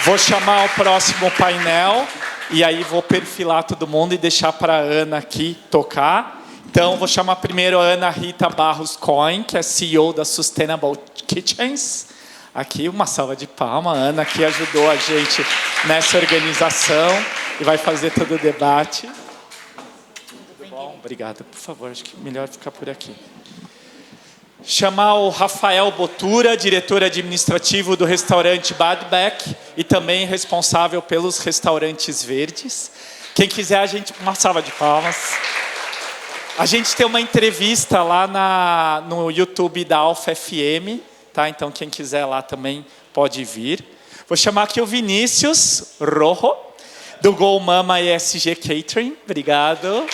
Vou chamar o próximo painel e aí vou perfilar todo mundo e deixar para a Ana aqui tocar. Então, vou chamar primeiro a Ana Rita Barros Cohen, que é CEO da Sustainable Kitchens. Aqui, uma salva de palmas. A Ana que ajudou a gente nessa organização e vai fazer todo o debate. Tudo bom? Obrigada. Por favor, acho que melhor ficar por aqui. Chamar o Rafael Botura, diretor administrativo do restaurante Badbeck e também responsável pelos restaurantes verdes. Quem quiser, a gente... Uma salva de palmas. A gente tem uma entrevista lá no YouTube da Alfa FM, tá? Então, quem quiser lá também pode vir. Vou chamar aqui o Vinícius Rojo, do Go Mama ESG Catering. Obrigado.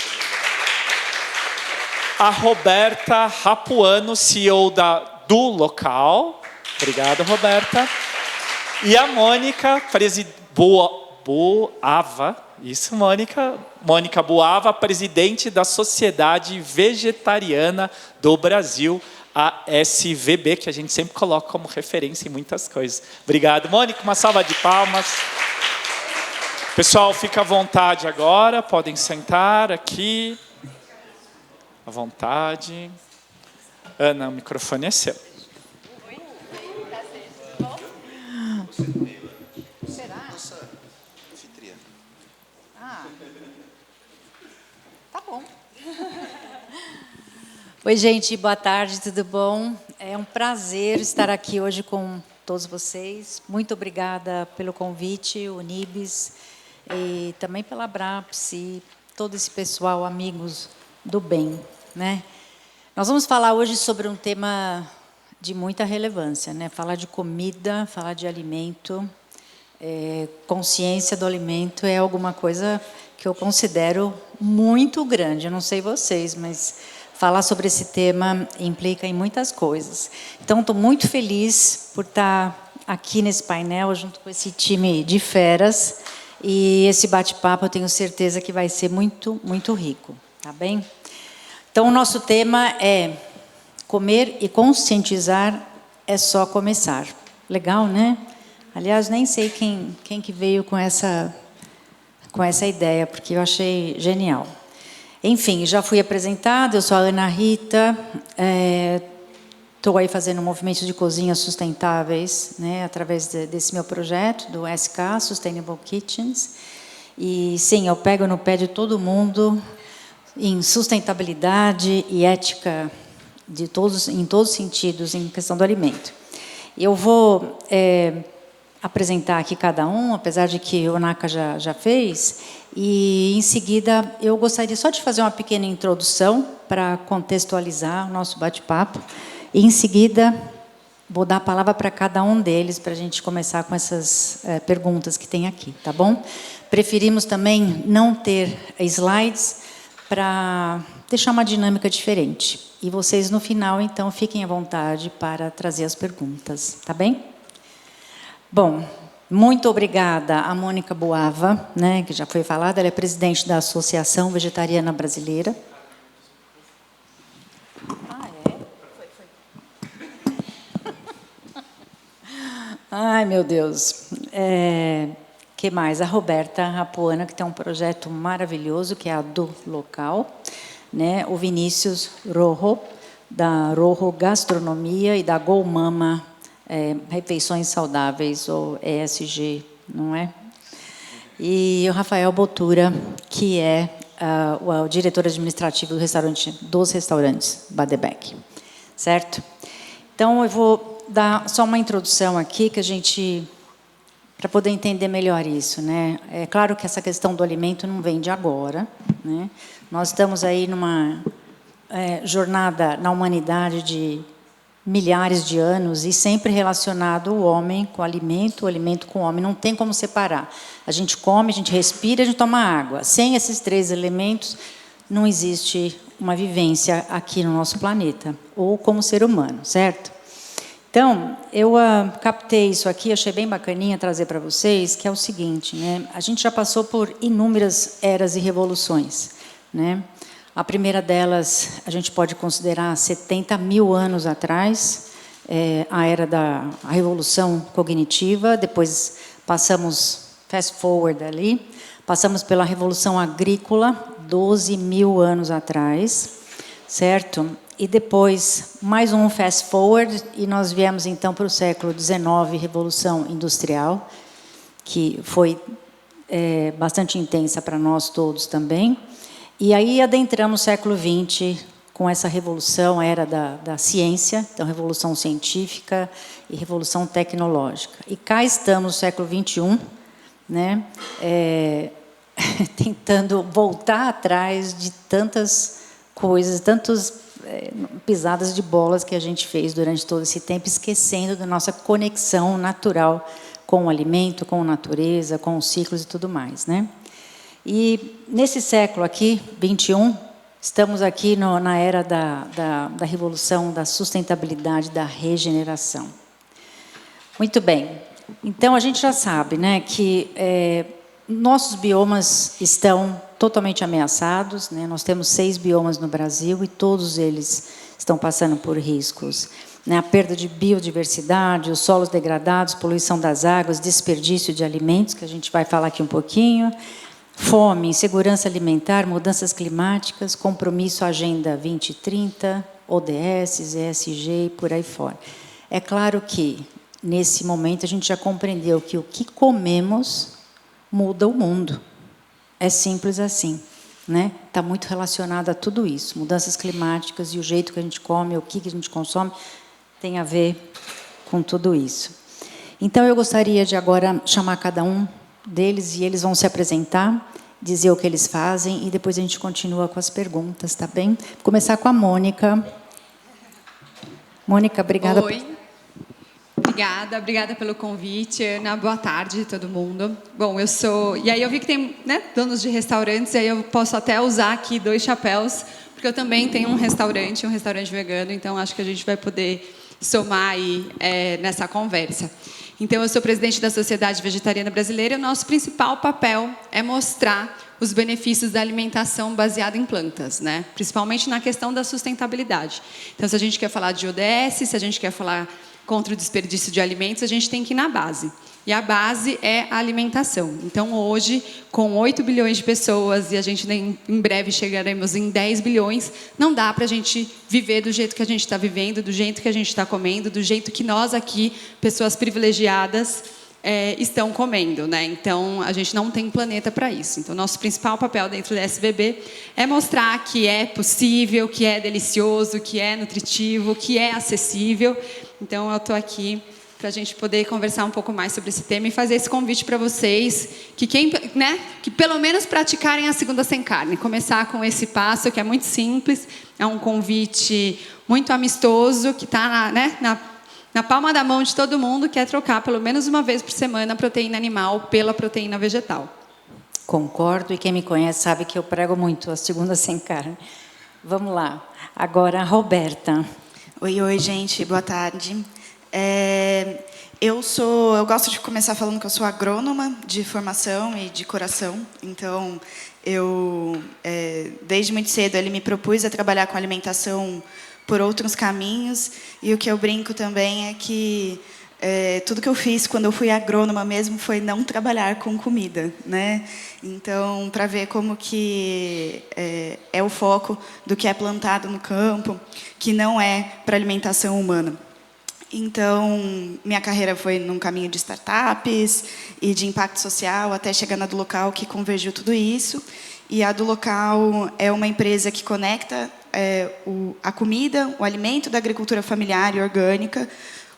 A Roberta Rapuano, CEO do local. Obrigado, Roberta. E a Mônica Boava. Isso, Mônica. Mônica Boava, presidente da Sociedade Vegetariana do Brasil, a SVB, que a gente sempre coloca como referência em muitas coisas. Obrigado, Mônica. Uma salva de palmas. Pessoal, fica à vontade agora. Podem sentar aqui. À vontade. Ana, o microfone é seu. Nossa anfitriã. Tá bom. Oi, gente, boa tarde, tudo bom? É um prazer estar aqui hoje com todos vocês. Muito obrigada pelo convite, o Nibis, e também pela Abraps e todo esse pessoal, amigos do bem, né? Nós vamos falar hoje sobre um tema de muita relevância, né? Falar de comida, falar de alimento, consciência do alimento é alguma coisa que eu considero muito grande. Eu não sei vocês, mas falar sobre esse tema implica em muitas coisas. Então, estou muito feliz por estar aqui nesse painel, junto com esse time de feras, e esse bate-papo eu tenho certeza que vai ser muito, muito rico, tá bem? Então, o nosso tema é comer e conscientizar é só começar. Legal, né? Aliás, nem sei quem que veio com essa ideia, porque eu achei genial. Enfim, já fui apresentada, eu sou a Ana Rita, estou aí fazendo movimentos de cozinhas sustentáveis, né, através desse meu projeto, do SK, Sustainable Kitchens. E, sim, eu pego no pé de todo mundo em sustentabilidade e ética em todos os sentidos, em questão do alimento. Eu vou apresentar aqui cada um, apesar de que o Naka já fez, e, em seguida, eu gostaria só de fazer uma pequena introdução para contextualizar o nosso bate-papo, e, em seguida, vou dar a palavra para cada um deles, para a gente começar com essas perguntas que tem aqui, tá bom? Preferimos também não ter slides, para deixar uma dinâmica diferente. E vocês, no final, então, fiquem à vontade para trazer as perguntas, tá bem? Bom, muito obrigada a Mônica Boava, né, que já foi falada, ela é presidente da Associação Vegetariana Brasileira. Ai, meu Deus. Que mais? A Roberta Rapuano, que tem um projeto maravilhoso, que é a do local, né? O Vinícius Rojo, da Rojo Gastronomia, e da Go Mama, Refeições Saudáveis, ou ESG, não é? E o Rafael Botura, que é o diretor administrativo dos restaurantes Badbeck, certo? Então, eu vou dar só uma introdução aqui, que a gente... para poder entender melhor isso, né? É claro que essa questão do alimento não vem de agora, né? Nós estamos aí numa jornada na humanidade de milhares de anos e sempre relacionado o homem com o alimento com o homem. Não tem como separar. A gente come, a gente respira, a gente toma água. Sem esses três elementos, não existe uma vivência aqui no nosso planeta, ou como ser humano, certo? Então, eu captei isso aqui, achei bem bacaninha trazer para vocês, que é o seguinte, né? A gente já passou por inúmeras eras e revoluções, né? A primeira delas, a gente pode considerar 70 mil anos atrás, a era da Revolução Cognitiva, depois passamos fast forward ali, passamos pela Revolução Agrícola, 12 mil anos atrás, certo? E depois, mais um fast forward, e nós viemos então para o século XIX, Revolução Industrial, que foi bastante intensa para nós todos também. E aí adentramos o século XX com essa revolução, a era da ciência, então revolução científica e revolução tecnológica. E cá estamos no século XXI, né, tentando voltar atrás de tantas coisas, tantas pisadas de bolas que a gente fez durante todo esse tempo, esquecendo da nossa conexão natural com o alimento, com a natureza, com os ciclos e tudo mais, né? E nesse século aqui, 21, estamos aqui na era da revolução da sustentabilidade, da regeneração. Muito bem. Então, a gente já sabe, né, que nossos biomas estão totalmente ameaçados, né? Nós temos 6 biomas no Brasil e todos eles estão passando por riscos. Né? A perda de biodiversidade, os solos degradados, poluição das águas, desperdício de alimentos, que a gente vai falar aqui um pouquinho, fome, insegurança alimentar, mudanças climáticas, compromisso à Agenda 2030, ODS, ESG e por aí fora. É claro que, nesse momento, a gente já compreendeu que o que comemos muda o mundo. É simples assim. Né? Está muito relacionado a tudo isso. Mudanças climáticas e o jeito que a gente come, o que a gente consome, tem a ver com tudo isso. Então, eu gostaria de agora chamar cada um deles e eles vão se apresentar, dizer o que eles fazem e depois a gente continua com as perguntas, tá bem? Vou começar com a Mônica. Mônica, obrigada. Oi. Obrigada pelo convite, Ana. Boa tarde, todo mundo. Bom, eu sou... E aí eu vi que tem, né, donos de restaurantes, e aí eu posso até usar aqui 2 chapéus, porque eu também tenho um restaurante vegano, então acho que a gente vai poder somar aí nessa conversa. Então, eu sou presidente da Sociedade Vegetariana Brasileira e o nosso principal papel é mostrar os benefícios da alimentação baseada em plantas, né? Principalmente na questão da sustentabilidade. Então, se a gente quer falar de ODS, se a gente quer falar contra o desperdício de alimentos, a gente tem que ir na base. E a base é a alimentação. Então, hoje, com 8 bilhões de pessoas, e a gente em breve chegaremos em 10 bilhões, não dá para a gente viver do jeito que a gente está vivendo, do jeito que a gente está comendo, do jeito que nós aqui, pessoas privilegiadas, estão comendo, né? Então, a gente não tem planeta para isso. Então, nosso principal papel dentro da SVB é mostrar que é possível, que é delicioso, que é nutritivo, que é acessível. Então, eu estou aqui para a gente poder conversar um pouco mais sobre esse tema e fazer esse convite para vocês, que pelo menos praticarem a segunda sem carne. Começar com esse passo, que é muito simples, é um convite muito amistoso, que está na palma da mão de todo mundo, que é trocar pelo menos uma vez por semana a proteína animal pela proteína vegetal. Concordo, e quem me conhece sabe que eu prego muito a segunda sem carne. Vamos lá. Agora, a Roberta. Oi, gente, boa tarde. Eu gosto de começar falando que eu sou agrônoma de formação e de coração. Então, desde muito cedo, ele me propus a trabalhar com alimentação por outros caminhos. E o que eu brinco também é que tudo que eu fiz quando eu fui agrônoma mesmo foi não trabalhar com comida, né? Então, para ver como que é o foco do que é plantado no campo, que não é para alimentação humana. Então, minha carreira foi num caminho de startups e de impacto social, até chegar na do Local, que convergiu tudo isso. E a do Local é uma empresa que conecta a comida, o alimento da agricultura familiar e orgânica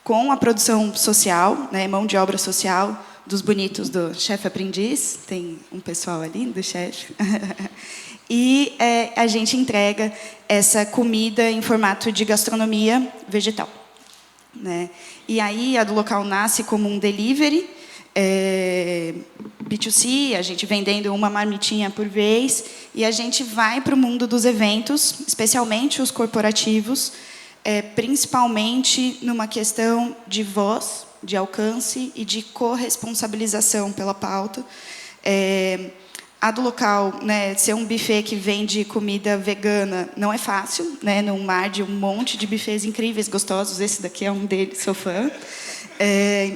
com a produção social, né, mão de obra social dos bonitos do chefe aprendiz. Tem um pessoal ali do chefe. E a gente entrega essa comida em formato de gastronomia vegetal. Né? E aí a do Local nasce como um delivery, B2C, a gente vendendo uma marmitinha por vez, e a gente vai para o mundo dos eventos, especialmente os corporativos, principalmente numa questão de voz, de alcance e de corresponsabilização pela pauta. A do local, né, ser um buffet que vende comida vegana não é fácil, né, num mar de um monte de buffets incríveis, gostosos. Esse daqui é um deles, sou fã.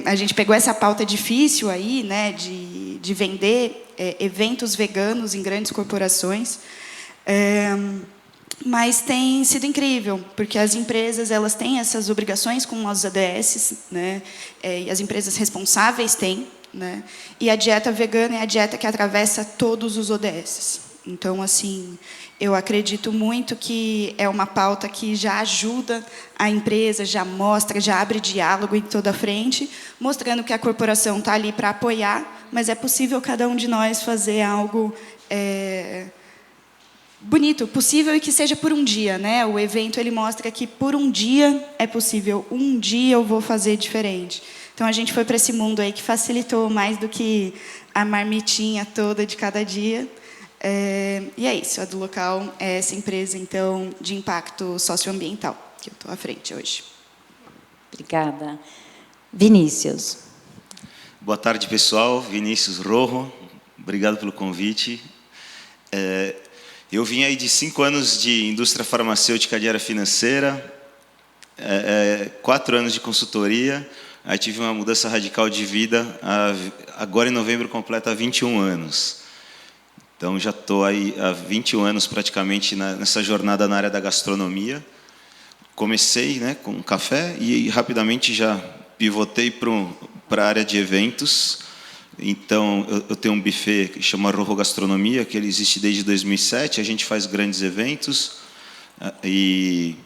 A gente pegou essa pauta difícil aí, né, de vender eventos veganos em grandes corporações. Mas tem sido incrível, porque as empresas elas têm essas obrigações com os ODS, né, e as empresas responsáveis têm, né, e a dieta vegana é a dieta que atravessa todos os ODS. Então, assim, eu acredito muito que é uma pauta que já ajuda a empresa, já mostra, já abre diálogo em toda a frente, mostrando que a corporação está ali para apoiar, mas é possível cada um de nós fazer algo bonito, possível e que seja por um dia, né? O evento ele mostra que por um dia é possível, um dia eu vou fazer diferente. Então a gente foi para esse mundo aí que facilitou mais do que a marmitinha toda de cada dia. E é isso, a do local é essa empresa então de impacto socioambiental que eu estou à frente hoje. Obrigada. Vinícius. Boa tarde, pessoal. Vinícius Rojo, obrigado pelo convite. Eu vim aí de 5 anos de indústria farmacêutica de área financeira, 4 anos de consultoria, aí tive uma mudança radical de vida, agora em novembro completa 21 anos. Então já estou aí há 21 anos praticamente nessa jornada na área da gastronomia. Comecei, né, com café e rapidamente já pivotei para a área de eventos. Então, eu tenho um buffet que chama Rojo Gastronomia, que ele existe desde 2007. A gente faz grandes eventos. E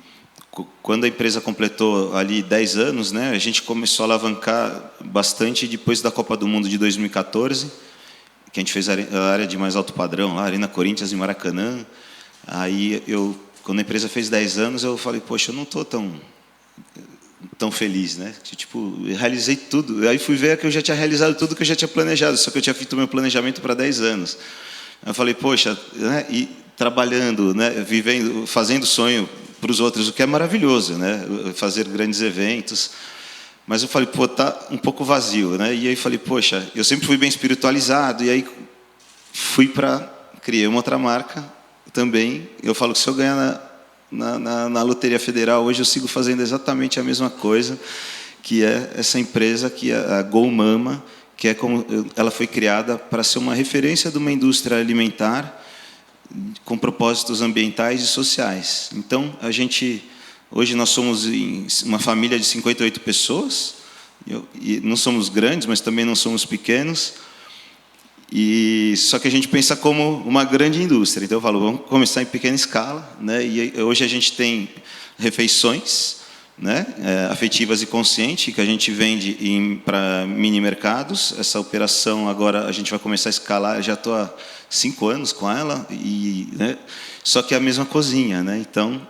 quando a empresa completou ali 10 anos, né, a gente começou a alavancar bastante depois da Copa do Mundo de 2014, que a gente fez a área de mais alto padrão, lá, Arena Corinthians e Maracanã. Aí, quando a empresa fez 10 anos, eu falei, poxa, eu não estou tão feliz, né? Tipo, eu realizei tudo. Aí fui ver que eu já tinha realizado tudo que eu já tinha planejado, só que eu tinha feito o meu planejamento para 10 anos. Eu falei, poxa, né? E trabalhando, né? Vivendo, fazendo sonho para os outros, o que é maravilhoso, né? Fazer grandes eventos. Mas eu falei, pô, tá um pouco vazio, né? E aí falei, poxa, eu sempre fui bem espiritualizado, e aí criei uma outra marca também. Eu falo que se eu ganhar na Loteria Federal, hoje eu sigo fazendo exatamente a mesma coisa, que é essa empresa, que é a GoMama, que ela foi criada para ser uma referência de uma indústria alimentar com propósitos ambientais e sociais. Então, hoje nós somos uma família de 58 pessoas, e não somos grandes, mas também não somos pequenos, só que a gente pensa como uma grande indústria. Então eu falo, vamos começar em pequena escala, né? E hoje a gente tem refeições, né, afetivas e conscientes, que a gente vende para mini mercados. Essa operação agora a gente vai começar a escalar. Eu já estou há 5 anos com ela, né, só que é a mesma cozinha, né? Então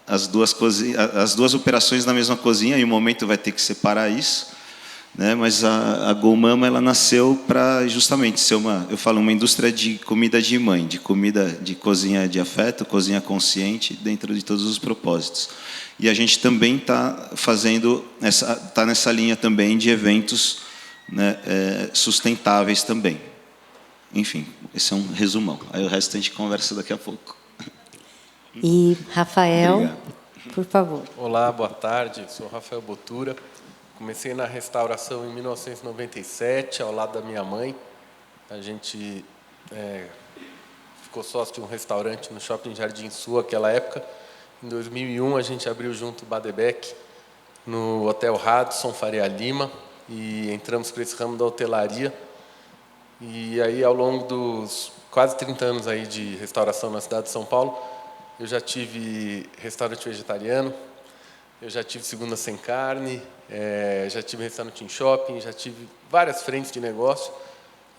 as duas operações na mesma cozinha, e o momento vai ter que separar isso. Né, mas a GoMama ela nasceu para justamente ser uma indústria de comida de mãe, de comida de cozinha de afeto, cozinha consciente, dentro de todos os propósitos. E a gente também está nessa linha também de eventos, né, sustentáveis também. Enfim, esse é um resumão. Aí o resto a gente conversa daqui a pouco. E Rafael, Obrigado. por favor. Olá, boa tarde. Sou Rafael Botura. Comecei na restauração em 1997, ao lado da minha mãe. A gente ficou sócio de um restaurante no Shopping Jardim Sul, naquela época. Em 2001, a gente abriu junto o Badebec, no Hotel Radisson Faria Lima, e entramos para esse ramo da hotelaria. E aí, ao longo dos quase 30 anos aí de restauração na cidade de São Paulo, eu já tive restaurante vegetariano, eu já tive segunda sem carne, já tive restaurante em shopping, já tive várias frentes de negócio.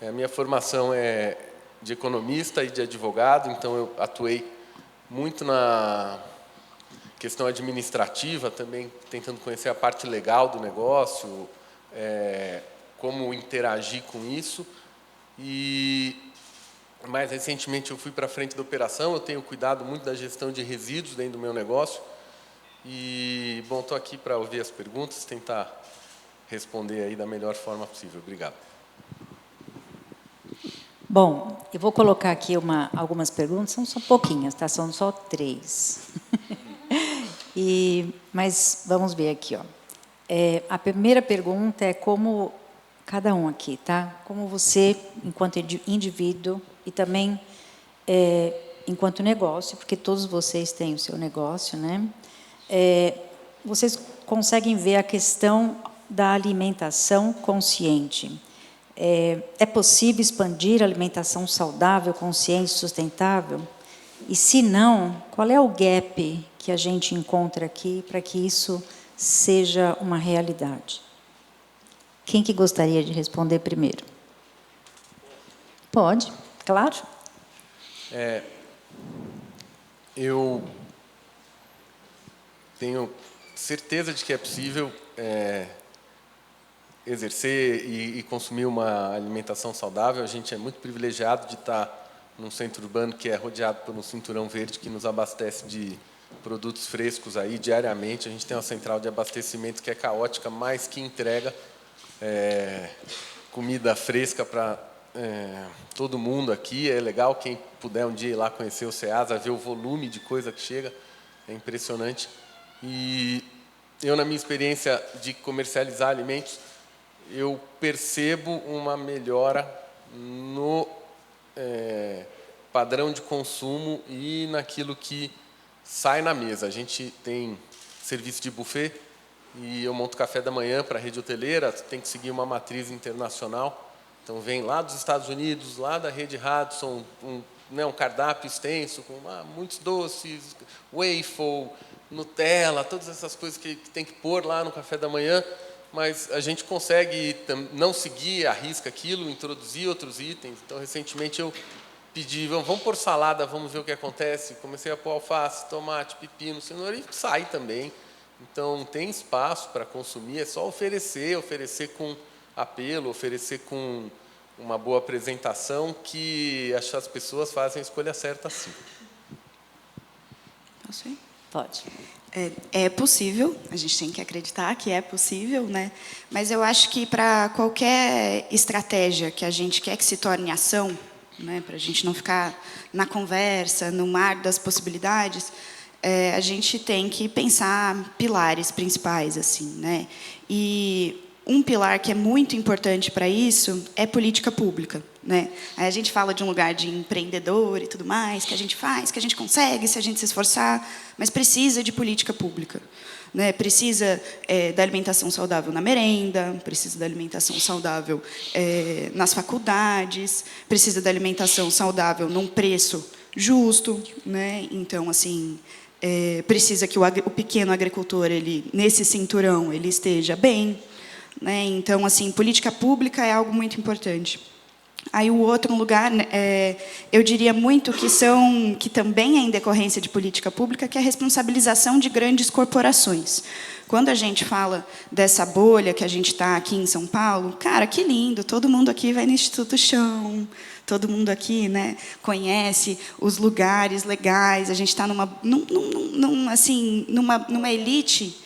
A minha formação é de economista e de advogado, então eu atuei muito na questão administrativa, também tentando conhecer a parte legal do negócio, como interagir com isso. E mais recentemente eu fui para a frente da operação, eu tenho cuidado muito da gestão de resíduos dentro do meu negócio. E, bom, estou aqui para ouvir as perguntas, tentar responder aí da melhor forma possível. Obrigado. Bom, eu vou colocar aqui algumas perguntas, são pouquinhas, tá? São só 3. Mas vamos ver aqui, ó. A primeira pergunta é como cada um aqui, tá? Como você, enquanto indivíduo e também enquanto negócio, porque todos vocês têm o seu negócio, né? Vocês conseguem ver a questão da alimentação consciente. É possível expandir a alimentação saudável, consciente e sustentável? E, se não, qual é o gap que a gente encontra aqui para que isso seja uma realidade? Quem que gostaria de responder primeiro? Pode, claro. Eu tenho certeza de que é possível exercer e consumir uma alimentação saudável. A gente é muito privilegiado de estar num centro urbano que é rodeado por um cinturão verde que nos abastece de produtos frescos aí diariamente. A gente tem uma central de abastecimento que é caótica, mas que entrega comida fresca para todo mundo aqui. É legal quem puder um dia ir lá conhecer o Ceasa, ver o volume de coisa que chega, é impressionante. E eu, na minha experiência de comercializar alimentos, eu percebo uma melhora no padrão de consumo e naquilo que sai na mesa. A gente tem serviço de buffet e eu monto café da manhã para a rede hoteleira, tem que seguir uma matriz internacional. Então, vem lá dos Estados Unidos, lá da rede Hudson, um cardápio extenso, com muitos doces, waffle, Nutella, todas essas coisas que tem que pôr lá no café da manhã, mas a gente consegue não seguir à risca aquilo, introduzir outros itens. Então, recentemente, eu pedi, vamos pôr salada, vamos ver o que acontece. Comecei a pôr alface, tomate, pepino, cenoura, e sai também. Então, tem espaço para consumir, é só oferecer com apelo, oferecer com uma boa apresentação, que as pessoas fazem a escolha certa, sim. Posso ir? Pode. É possível, a gente tem que acreditar que é possível, né? Mas eu acho que para qualquer estratégia que a gente quer que se torne ação, né, para a gente não ficar na conversa, no mar das possibilidades, a gente tem que pensar pilares principais, assim, né? E um pilar que é muito importante para isso é política pública, né? Aí a gente fala de um lugar de empreendedor e tudo mais, que a gente faz, que a gente consegue se a gente se esforçar, mas precisa de política pública, né? Precisa da alimentação saudável na merenda, precisa da alimentação saudável nas faculdades, precisa da alimentação saudável num preço justo, né? Então, assim, precisa que o pequeno agricultor, nesse cinturão, ele esteja bem, né? Então, assim, política pública é algo muito importante. Aí o outro lugar, eu diria muito que também é em decorrência de política pública, que é a responsabilização de grandes corporações. Quando a gente fala dessa bolha que a gente está aqui em São Paulo, cara, que lindo, todo mundo aqui vai no Instituto Chão, todo mundo aqui, né, conhece os lugares legais, a gente está numa elite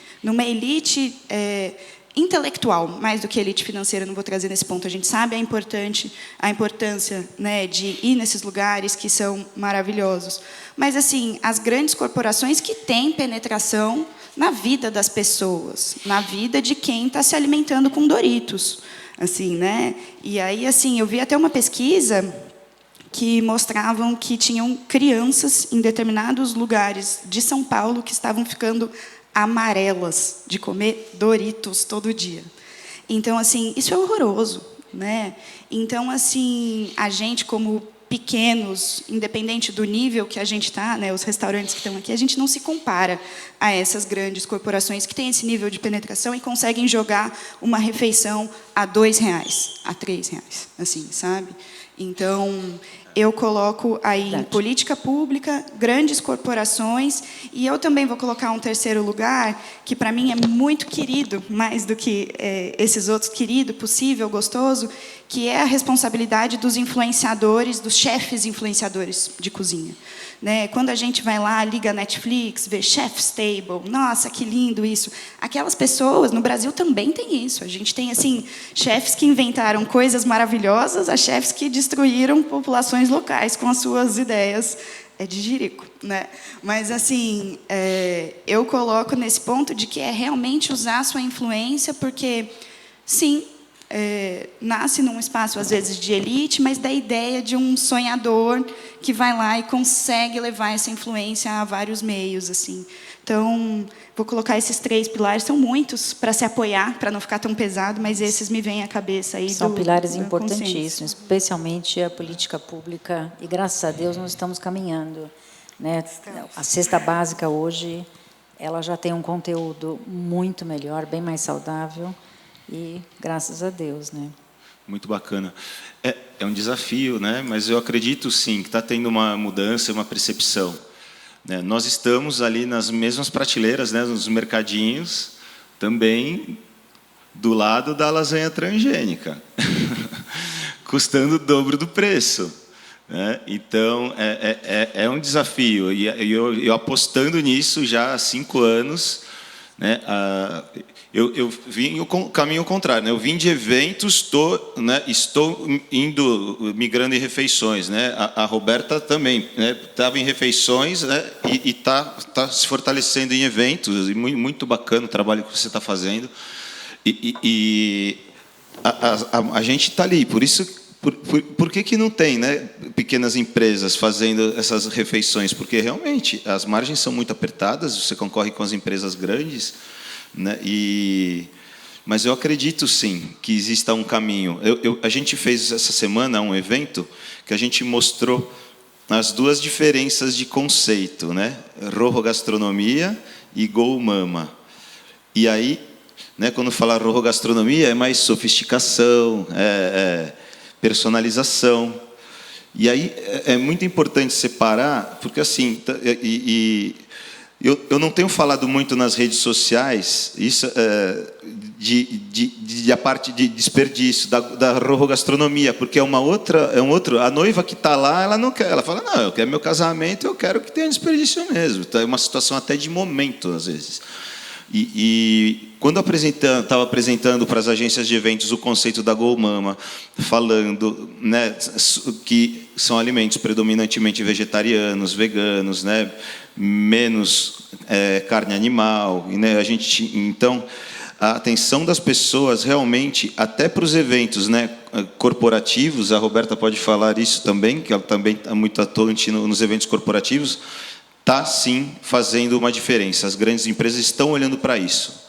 intelectual, mais do que elite financeira, não vou trazer nesse ponto. A gente sabe a importância, né, de ir nesses lugares que são maravilhosos. Mas, assim, as grandes corporações que têm penetração na vida das pessoas, na vida de quem está se alimentando com Doritos, assim, né? E aí, assim, eu vi até uma pesquisa que mostravam que tinham crianças em determinados lugares de São Paulo que estavam ficando amarelas de comer Doritos todo dia. Então, assim, isso é horroroso, né? Então, assim, a gente, como pequenos, independente do nível que a gente está, né, os restaurantes que estão aqui, a gente não se compara a essas grandes corporações que têm esse nível de penetração e conseguem jogar uma refeição a R$2, a R$3, assim, sabe? Então, eu coloco aí política pública, grandes corporações, e eu também vou colocar um terceiro lugar, que para mim é muito querido, mais do que esses outros, querido, possível, gostoso, que é a responsabilidade dos influenciadores, dos chefes influenciadores de cozinha. Né? Quando a gente vai lá, liga a Netflix, vê Chef's Table, nossa, que lindo isso. Aquelas pessoas, no Brasil também tem isso. A gente tem, assim, chefes que inventaram coisas maravilhosas, a chefes que destruíram populações locais com as suas ideias. É de jirico, né? Mas, assim, eu coloco nesse ponto de que é realmente usar a sua influência, porque, sim, nasce num espaço, às vezes, de elite, mas da ideia de um sonhador que vai lá e consegue levar essa influência a vários meios, assim. Então, vou colocar esses 3 pilares, são muitos para se apoiar, para não ficar tão pesado, mas esses me vêm à cabeça aí. São pilares importantíssimos, especialmente a política pública, e graças a Deus nós estamos caminhando, né? A cesta básica hoje, ela já tem um conteúdo muito melhor, bem mais saudável, e graças a Deus, né? Muito bacana. É um desafio, né? Mas eu acredito, sim, que está tendo uma mudança, uma percepção. Né? Nós estamos ali nas mesmas prateleiras, né? Nos mercadinhos, também do lado da lasanha transgênica, custando o dobro do preço. Né? Então, é um desafio. E eu apostando nisso já há 5 anos, né? Eu vim o caminho contrário, né? Eu vim de eventos, estou migrando em refeições, né? A Roberta também, né? Estava em refeições, né? E tá se fortalecendo em eventos, e muito bacana o trabalho que você está fazendo. A gente está ali, por isso, por que não tem, né, pequenas empresas fazendo essas refeições? Porque realmente as margens são muito apertadas, você concorre com as empresas grandes. Né? Mas eu acredito, sim, que exista um caminho. A gente fez essa semana um evento que a gente mostrou as 2 diferenças de conceito, né? Rojo Gastronomia e Go Mama. E aí, né, quando fala Rojo Gastronomia, é mais sofisticação, personalização. E aí é muito importante separar, porque assim... Eu não tenho falado muito nas redes sociais isso, a parte de desperdício da Rojo Gastronomia, porque é um outro. A noiva que está lá, ela não quer. Ela fala, não, eu quero meu casamento, eu quero que tenha desperdício mesmo. Então, é uma situação até de momento, às vezes. E quando estava apresentando para as agências de eventos o conceito da Go Mama, falando, né, que são alimentos predominantemente vegetarianos, veganos, né, menos carne animal, né, então a atenção das pessoas realmente, até para os eventos, né, corporativos, a Roberta pode falar isso também, que ela também está muito atuante nos eventos corporativos, está, sim, fazendo uma diferença. As grandes empresas estão olhando para isso.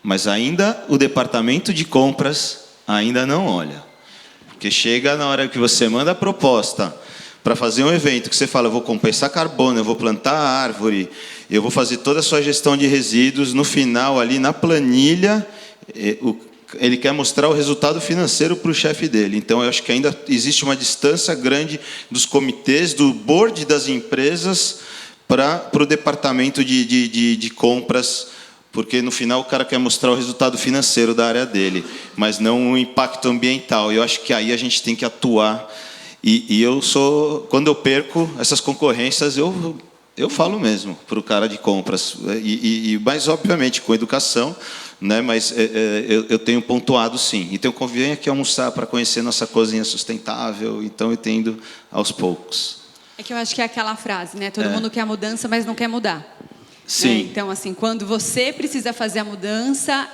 Mas ainda o departamento de compras ainda não olha. Porque chega na hora que você manda a proposta para fazer um evento, que você fala, eu vou compensar carbono, eu vou plantar árvore, eu vou fazer toda a sua gestão de resíduos, no final, ali na planilha, ele quer mostrar o resultado financeiro para o chefe dele. Então, eu acho que ainda existe uma distância grande dos comitês, do board das empresas, para o departamento de compras, porque no final o cara quer mostrar o resultado financeiro da área dele, mas não o impacto ambiental. Eu acho que aí a gente tem que atuar. E quando eu perco essas concorrências, eu falo mesmo para o cara de compras, mas obviamente com educação, né? Mas eu tenho pontuado, sim. Então eu venho aqui almoçar para conhecer nossa cozinha sustentável, então eu tenho ido aos poucos. É que eu acho que é aquela frase, né? Todo mundo quer mudança, mas não quer mudar. Sim. Né? Então, assim, quando você precisa fazer a mudança,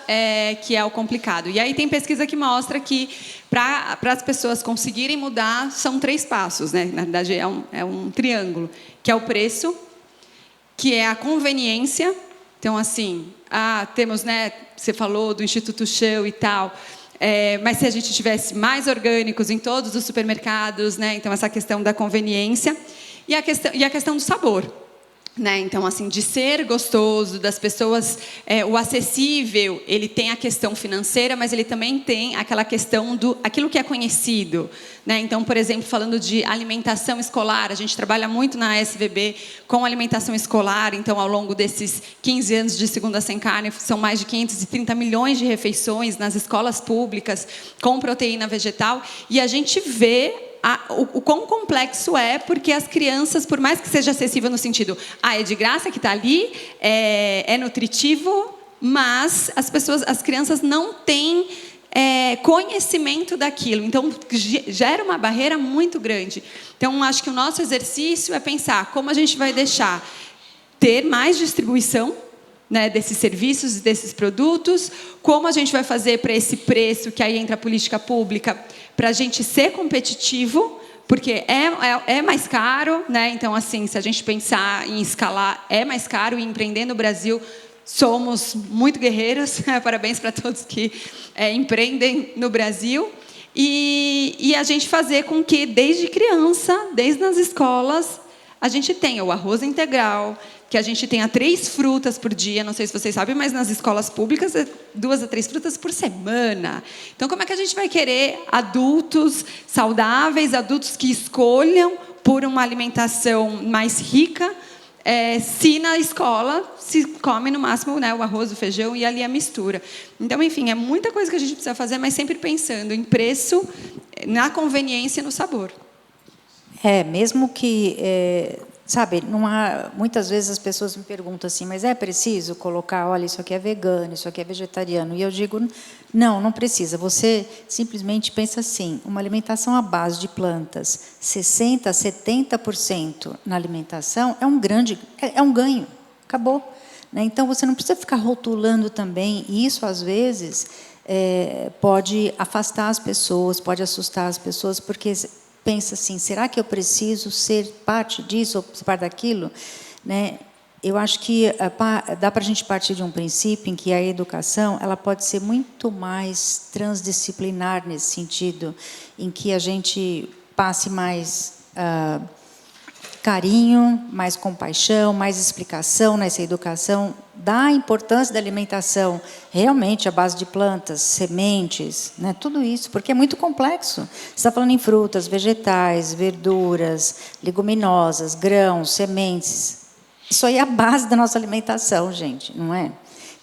que é o complicado. E aí tem pesquisa que mostra que para as pessoas conseguirem mudar, são 3 passos, né? Na verdade, é um triângulo, que é o preço, que é a conveniência. Então, assim, temos, né? Você falou do Instituto Shell e tal. Mas se a gente tivesse mais orgânicos em todos os supermercados, né? Então essa questão da conveniência e a questão do sabor, né? Então, assim, de ser gostoso, das pessoas, o acessível, ele tem a questão financeira, mas ele também tem aquela questão do aquilo que é conhecido, né? Então, por exemplo, falando de alimentação escolar, a gente trabalha muito na SVB com alimentação escolar. Então, ao longo desses 15 anos de Segunda Sem Carne, são mais de 530 milhões de refeições nas escolas públicas com proteína vegetal, e a gente vê o quão complexo é, porque as crianças, por mais que seja acessível no sentido, é de graça que está ali, é nutritivo, mas as crianças não têm conhecimento daquilo. Então, gera uma barreira muito grande. Então, acho que o nosso exercício é pensar como a gente vai deixar ter mais distribuição, né, desses serviços e desses produtos, como a gente vai fazer para esse preço, que aí entra a política pública, para a gente ser competitivo, porque é mais caro, né? Então, assim, se a gente pensar em escalar, é mais caro, e empreender no Brasil, somos muito guerreiros, parabéns para todos que empreendem no Brasil, e a gente fazer com que, desde criança, desde as escolas, a gente tenha o arroz integral, que a gente tenha 3 frutas por dia, não sei se vocês sabem, mas nas escolas públicas, 2 a 3 frutas por semana. Então, como é que a gente vai querer adultos saudáveis, adultos que escolham por uma alimentação mais rica, se na escola se come no máximo, né, o arroz, o feijão e ali a mistura? Então, enfim, é muita coisa que a gente precisa fazer, mas sempre pensando em preço, na conveniência e no sabor. Mesmo que... sabe, muitas vezes as pessoas me perguntam assim, mas é preciso colocar, olha, isso aqui é vegano, isso aqui é vegetariano? E eu digo, não precisa. Você simplesmente pensa assim, uma alimentação à base de plantas, 60%, 70% na alimentação, é um ganho, acabou. Né? Então, você não precisa ficar rotulando também, e isso, às vezes, pode afastar as pessoas, pode assustar as pessoas, porque... pensa assim, será que eu preciso ser parte disso ou parte daquilo? Né? Eu acho que dá para a gente partir de um princípio em que a educação ela pode ser muito mais transdisciplinar nesse sentido, em que a gente passe mais carinho, mais compaixão, mais explicação nessa educação, da importância da alimentação, realmente à base de plantas, sementes, né, tudo isso, porque é muito complexo. Você está falando em frutas, vegetais, verduras, leguminosas, grãos, sementes. Isso aí é a base da nossa alimentação, gente, não é?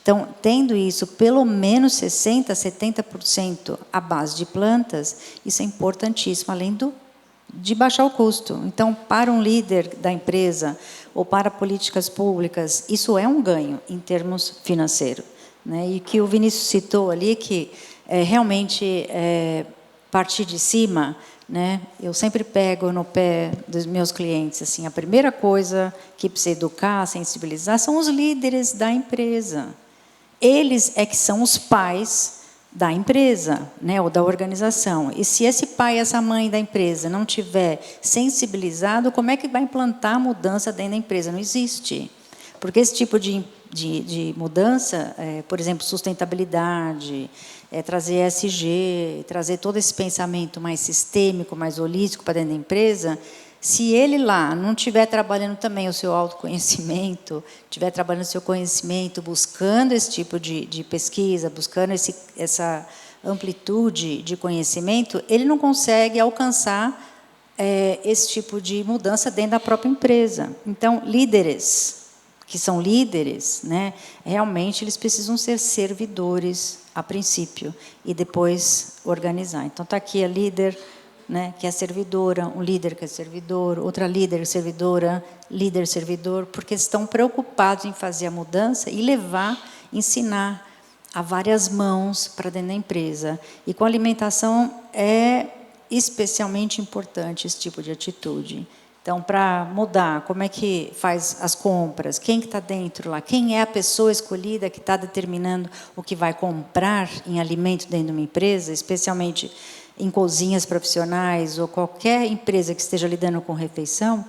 Então, tendo isso, pelo menos 60%, 70% à base de plantas, isso é importantíssimo, além de baixar o custo. Então, para um líder da empresa ou para políticas públicas, isso é um ganho em termos financeiros. Né? E que o Vinícius citou ali, que realmente partir de cima, né? Eu sempre pego no pé dos meus clientes, assim, a primeira coisa que precisa educar, sensibilizar, são os líderes da empresa. Eles é que são os pais da empresa, né, ou da organização. E se esse pai, essa mãe da empresa não tiver sensibilizado, como é que vai implantar a mudança dentro da empresa? Não existe. Porque esse tipo de mudança, por exemplo, sustentabilidade, trazer ESG, trazer todo esse pensamento mais sistêmico, mais holístico para dentro da empresa, se ele lá não estiver trabalhando também o seu autoconhecimento, estiver trabalhando o seu conhecimento, buscando esse tipo de pesquisa, buscando essa amplitude de conhecimento, ele não consegue alcançar esse tipo de mudança dentro da própria empresa. Então, líderes, que são líderes, né, realmente eles precisam ser servidores a princípio e depois organizar. Então, está aqui a líder, né, que é servidora, um líder que é servidor, outra líder servidora, líder servidor, porque estão preocupados em fazer a mudança e ensinar a várias mãos para dentro da empresa. E com a alimentação é especialmente importante esse tipo de atitude. Então, para mudar, como é que faz as compras? Quem que está dentro lá? Quem é a pessoa escolhida que está determinando o que vai comprar em alimento dentro de uma empresa, especialmente em cozinhas profissionais ou qualquer empresa que esteja lidando com refeição?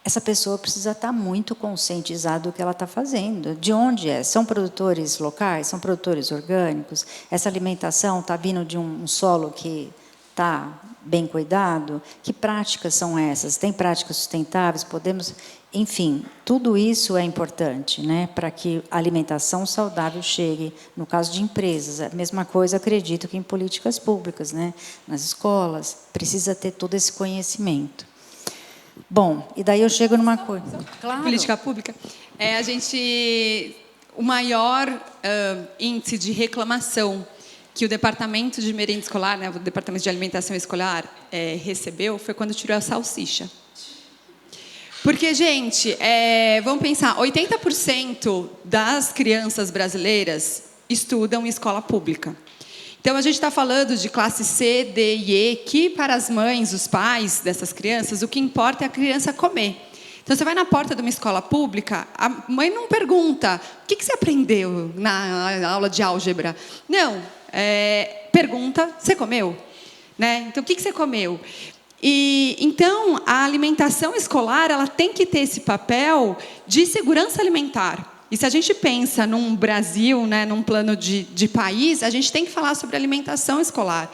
Essa pessoa precisa estar muito conscientizada do que ela está fazendo. De onde é? São produtores locais? São produtores orgânicos? Essa alimentação está vindo de um solo que está bem cuidado? Que práticas são essas? Tem práticas sustentáveis? Podemos... Enfim, tudo isso é importante, né, para que a alimentação saudável chegue, no caso de empresas. A mesma coisa, acredito, que em políticas públicas, né, nas escolas, precisa ter todo esse conhecimento. Bom, e daí eu chego numa coisa... Claro. Política pública. O maior índice de reclamação que o Departamento de Merenda Escolar, né, o Departamento de Alimentação Escolar, recebeu foi quando tirou a salsicha. Porque, gente, vamos pensar, 80% das crianças brasileiras estudam em escola pública. Então, a gente está falando de classe C, D e E, que para as mães, os pais dessas crianças, o que importa é a criança comer. Então, você vai na porta de uma escola pública, a mãe não pergunta, o que você aprendeu na aula de álgebra? Não, pergunta, você comeu? Né? Então, o que você comeu? Então, a alimentação escolar ela tem que ter esse papel de segurança alimentar. E se a gente pensa num Brasil, né, num plano de país, a gente tem que falar sobre alimentação escolar.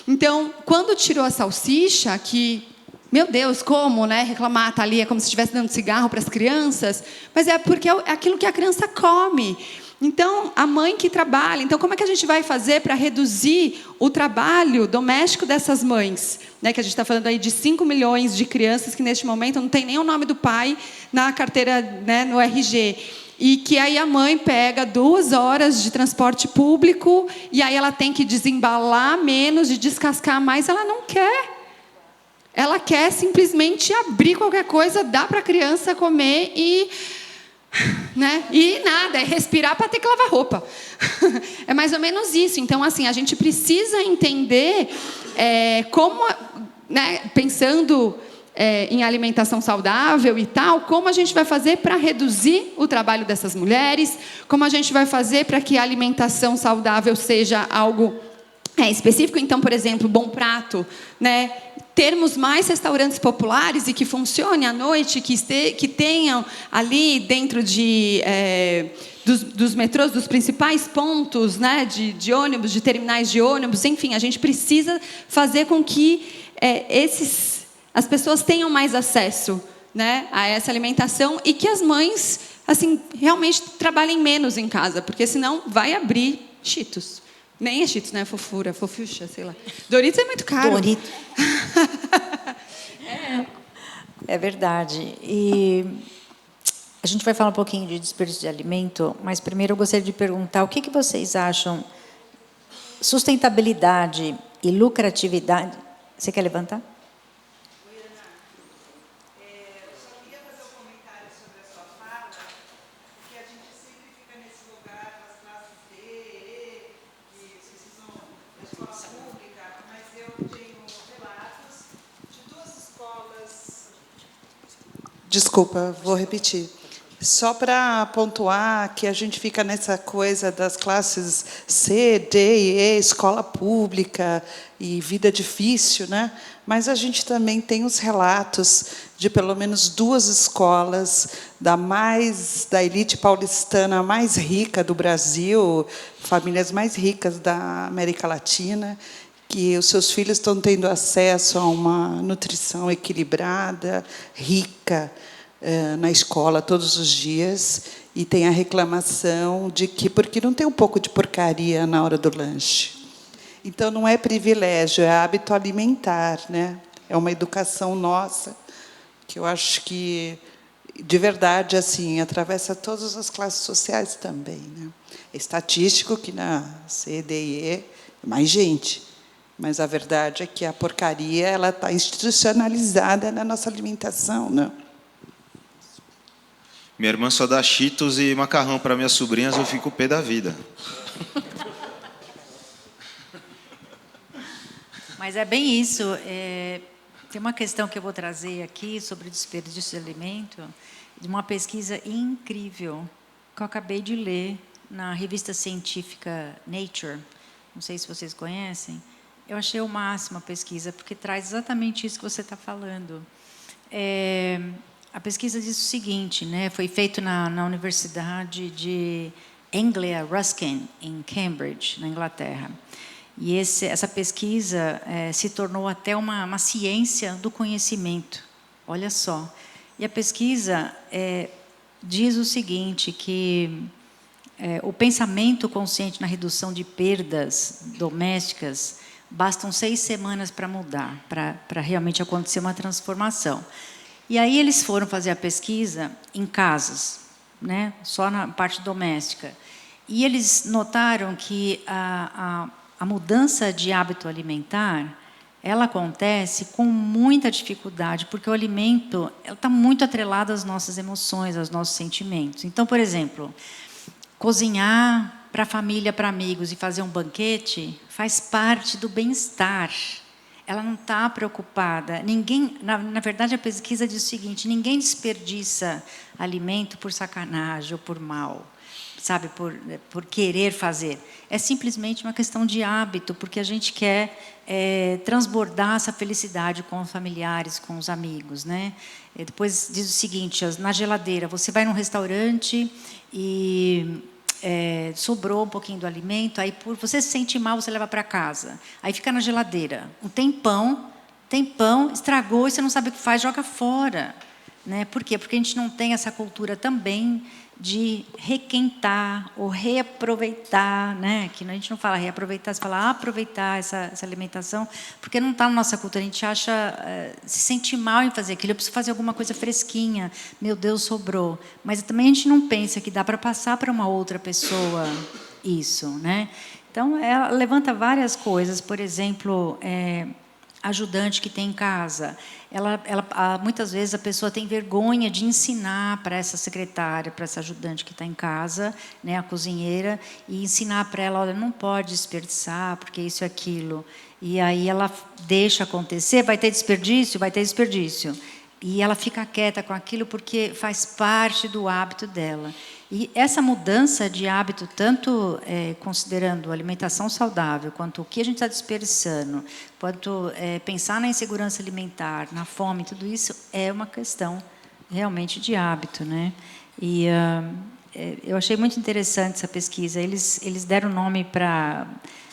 Então, quando tirou a salsicha, que, meu Deus, como, né, reclamar, tá ali, é como se estivesse dando cigarro para as crianças, mas é porque é aquilo que a criança come. Então, a mãe que trabalha... Então, como é que a gente vai fazer para reduzir o trabalho doméstico dessas mães? Né, que a gente está falando aí de 5 milhões de crianças que, neste momento, não tem nem o nome do pai na carteira, né, no RG. E que aí a mãe pega 2 horas de transporte público e aí ela tem que desembalar menos e descascar mais. Ela não quer. Ela quer simplesmente abrir qualquer coisa, dar para a criança comer e... Né? E nada, é respirar para ter que lavar roupa. É mais ou menos isso. Então, assim, a gente precisa entender como, né, pensando em alimentação saudável e tal, como a gente vai fazer para reduzir o trabalho dessas mulheres, como a gente vai fazer para que a alimentação saudável seja algo específico. Então, por exemplo, Bom Prato, né? Termos mais restaurantes populares e que funcionem à noite, que tenham ali dentro dos metrôs, dos principais pontos, né, de ônibus, de terminais de ônibus, enfim, a gente precisa fazer com que as pessoas tenham mais acesso, né, a essa alimentação e que as mães assim, realmente trabalhem menos em casa, porque senão vai abrir Cheetos. Nem é Cheetos, né? Fofura, fofucha, sei lá. Doritos é muito caro. Doritos. É verdade. E a gente vai falar um pouquinho de desperdício de alimento, mas primeiro eu gostaria de perguntar o que vocês acham sustentabilidade e lucratividade. Você quer levantar? Desculpa, vou repetir. Só para pontuar que a gente fica nessa coisa das classes C, D e E, escola pública e vida difícil, né? Mas a gente também tem os relatos de pelo menos 2 escolas da elite paulistana mais rica do Brasil, famílias mais ricas da América Latina, que os seus filhos estão tendo acesso a uma nutrição equilibrada, rica, na escola todos os dias, e tem a reclamação de que porque não tem um pouco de porcaria na hora do lanche. Então, não é privilégio, é hábito alimentar, né? É uma educação nossa, que eu acho que, de verdade, assim, atravessa todas as classes sociais também, né? É estatístico que na C, D e E é mais gente, mas a verdade é que a porcaria ela está institucionalizada na nossa alimentação, né? Minha irmã só dá Cheetos e macarrão para minhas sobrinhas, eu fico pé da vida. Mas é bem isso. Tem uma questão que eu vou trazer aqui sobre desperdício de alimento, de uma pesquisa incrível que eu acabei de ler na revista científica Nature. Não sei se vocês conhecem. Eu achei o máximo a pesquisa, porque traz exatamente isso que você está falando. A pesquisa diz o seguinte, né? Foi feito na Universidade de Anglia Ruskin, em Cambridge, na Inglaterra. E essa pesquisa se tornou até uma ciência do conhecimento. Olha só. E a pesquisa diz o seguinte, que o pensamento consciente na redução de perdas domésticas bastam 6 semanas para mudar, para realmente acontecer uma transformação. E aí eles foram fazer a pesquisa em casas, né, só na parte doméstica. E eles notaram que a mudança de hábito alimentar, ela acontece com muita dificuldade, porque o alimento está muito atrelado às nossas emoções, aos nossos sentimentos. Então, por exemplo, cozinhar para a família, para amigos e fazer um banquete faz parte do bem-estar. Ela não está preocupada. Ninguém, na verdade, a pesquisa diz o seguinte: ninguém desperdiça alimento por sacanagem ou por mal, sabe, por querer fazer. É simplesmente uma questão de hábito, porque a gente quer transbordar essa felicidade com os familiares, com os amigos, né? Depois diz o seguinte: na geladeira, você vai num restaurante e sobrou um pouquinho do alimento, aí por você se sente mal, você leva para casa. Aí fica na geladeira um tempão, estragou e você não sabe o que faz, joga fora. Né? Por quê? Porque a gente não tem essa cultura também de requentar ou reaproveitar, né? Que a gente não fala reaproveitar, se fala aproveitar essa alimentação, porque não está na nossa cultura. A gente acha, se sente mal em fazer aquilo. Eu preciso fazer alguma coisa fresquinha. Meu Deus, sobrou. Mas também a gente não pensa que dá para passar para uma outra pessoa isso, né? Então, ela levanta várias coisas. Por exemplo, ajudante que tem em casa, muitas vezes a pessoa tem vergonha de ensinar para essa secretária, para essa ajudante que está em casa, né, a cozinheira, e ensinar para ela: olha, não pode desperdiçar, porque isso e aquilo. E aí ela deixa acontecer, vai ter desperdício? Vai ter desperdício. E ela fica quieta com aquilo porque faz parte do hábito dela. E essa mudança de hábito, tanto considerando a alimentação saudável, quanto o que a gente está desperdiçando, quanto pensar na insegurança alimentar, na fome, tudo isso é uma questão realmente de hábito, né? E eu achei muito interessante essa pesquisa. Eles deram nome para...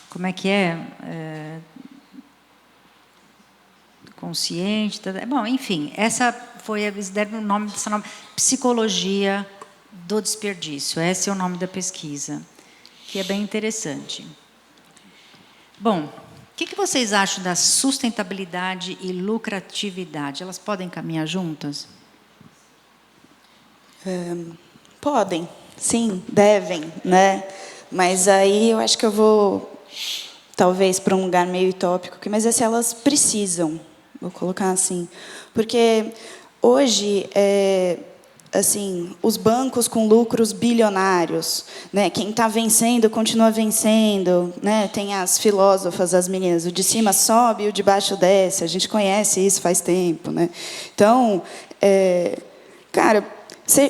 Como é que é? Consciente... Bom, enfim, eles deram o nome dessa nome, psicologia do desperdício. Esse é o nome da pesquisa, que é bem interessante. Bom, o que vocês acham da sustentabilidade e lucratividade? Elas podem caminhar juntas? Podem, sim, devem, né? Mas aí eu acho que eu vou, talvez, para um lugar meio utópico, mas se elas precisam, vou colocar assim, porque hoje assim, os bancos com lucros bilionários, né? Quem está vencendo continua vencendo, né? Tem as filósofas, as meninas, o de cima sobe e o de baixo desce. A gente conhece isso faz tempo, né? Então, cara,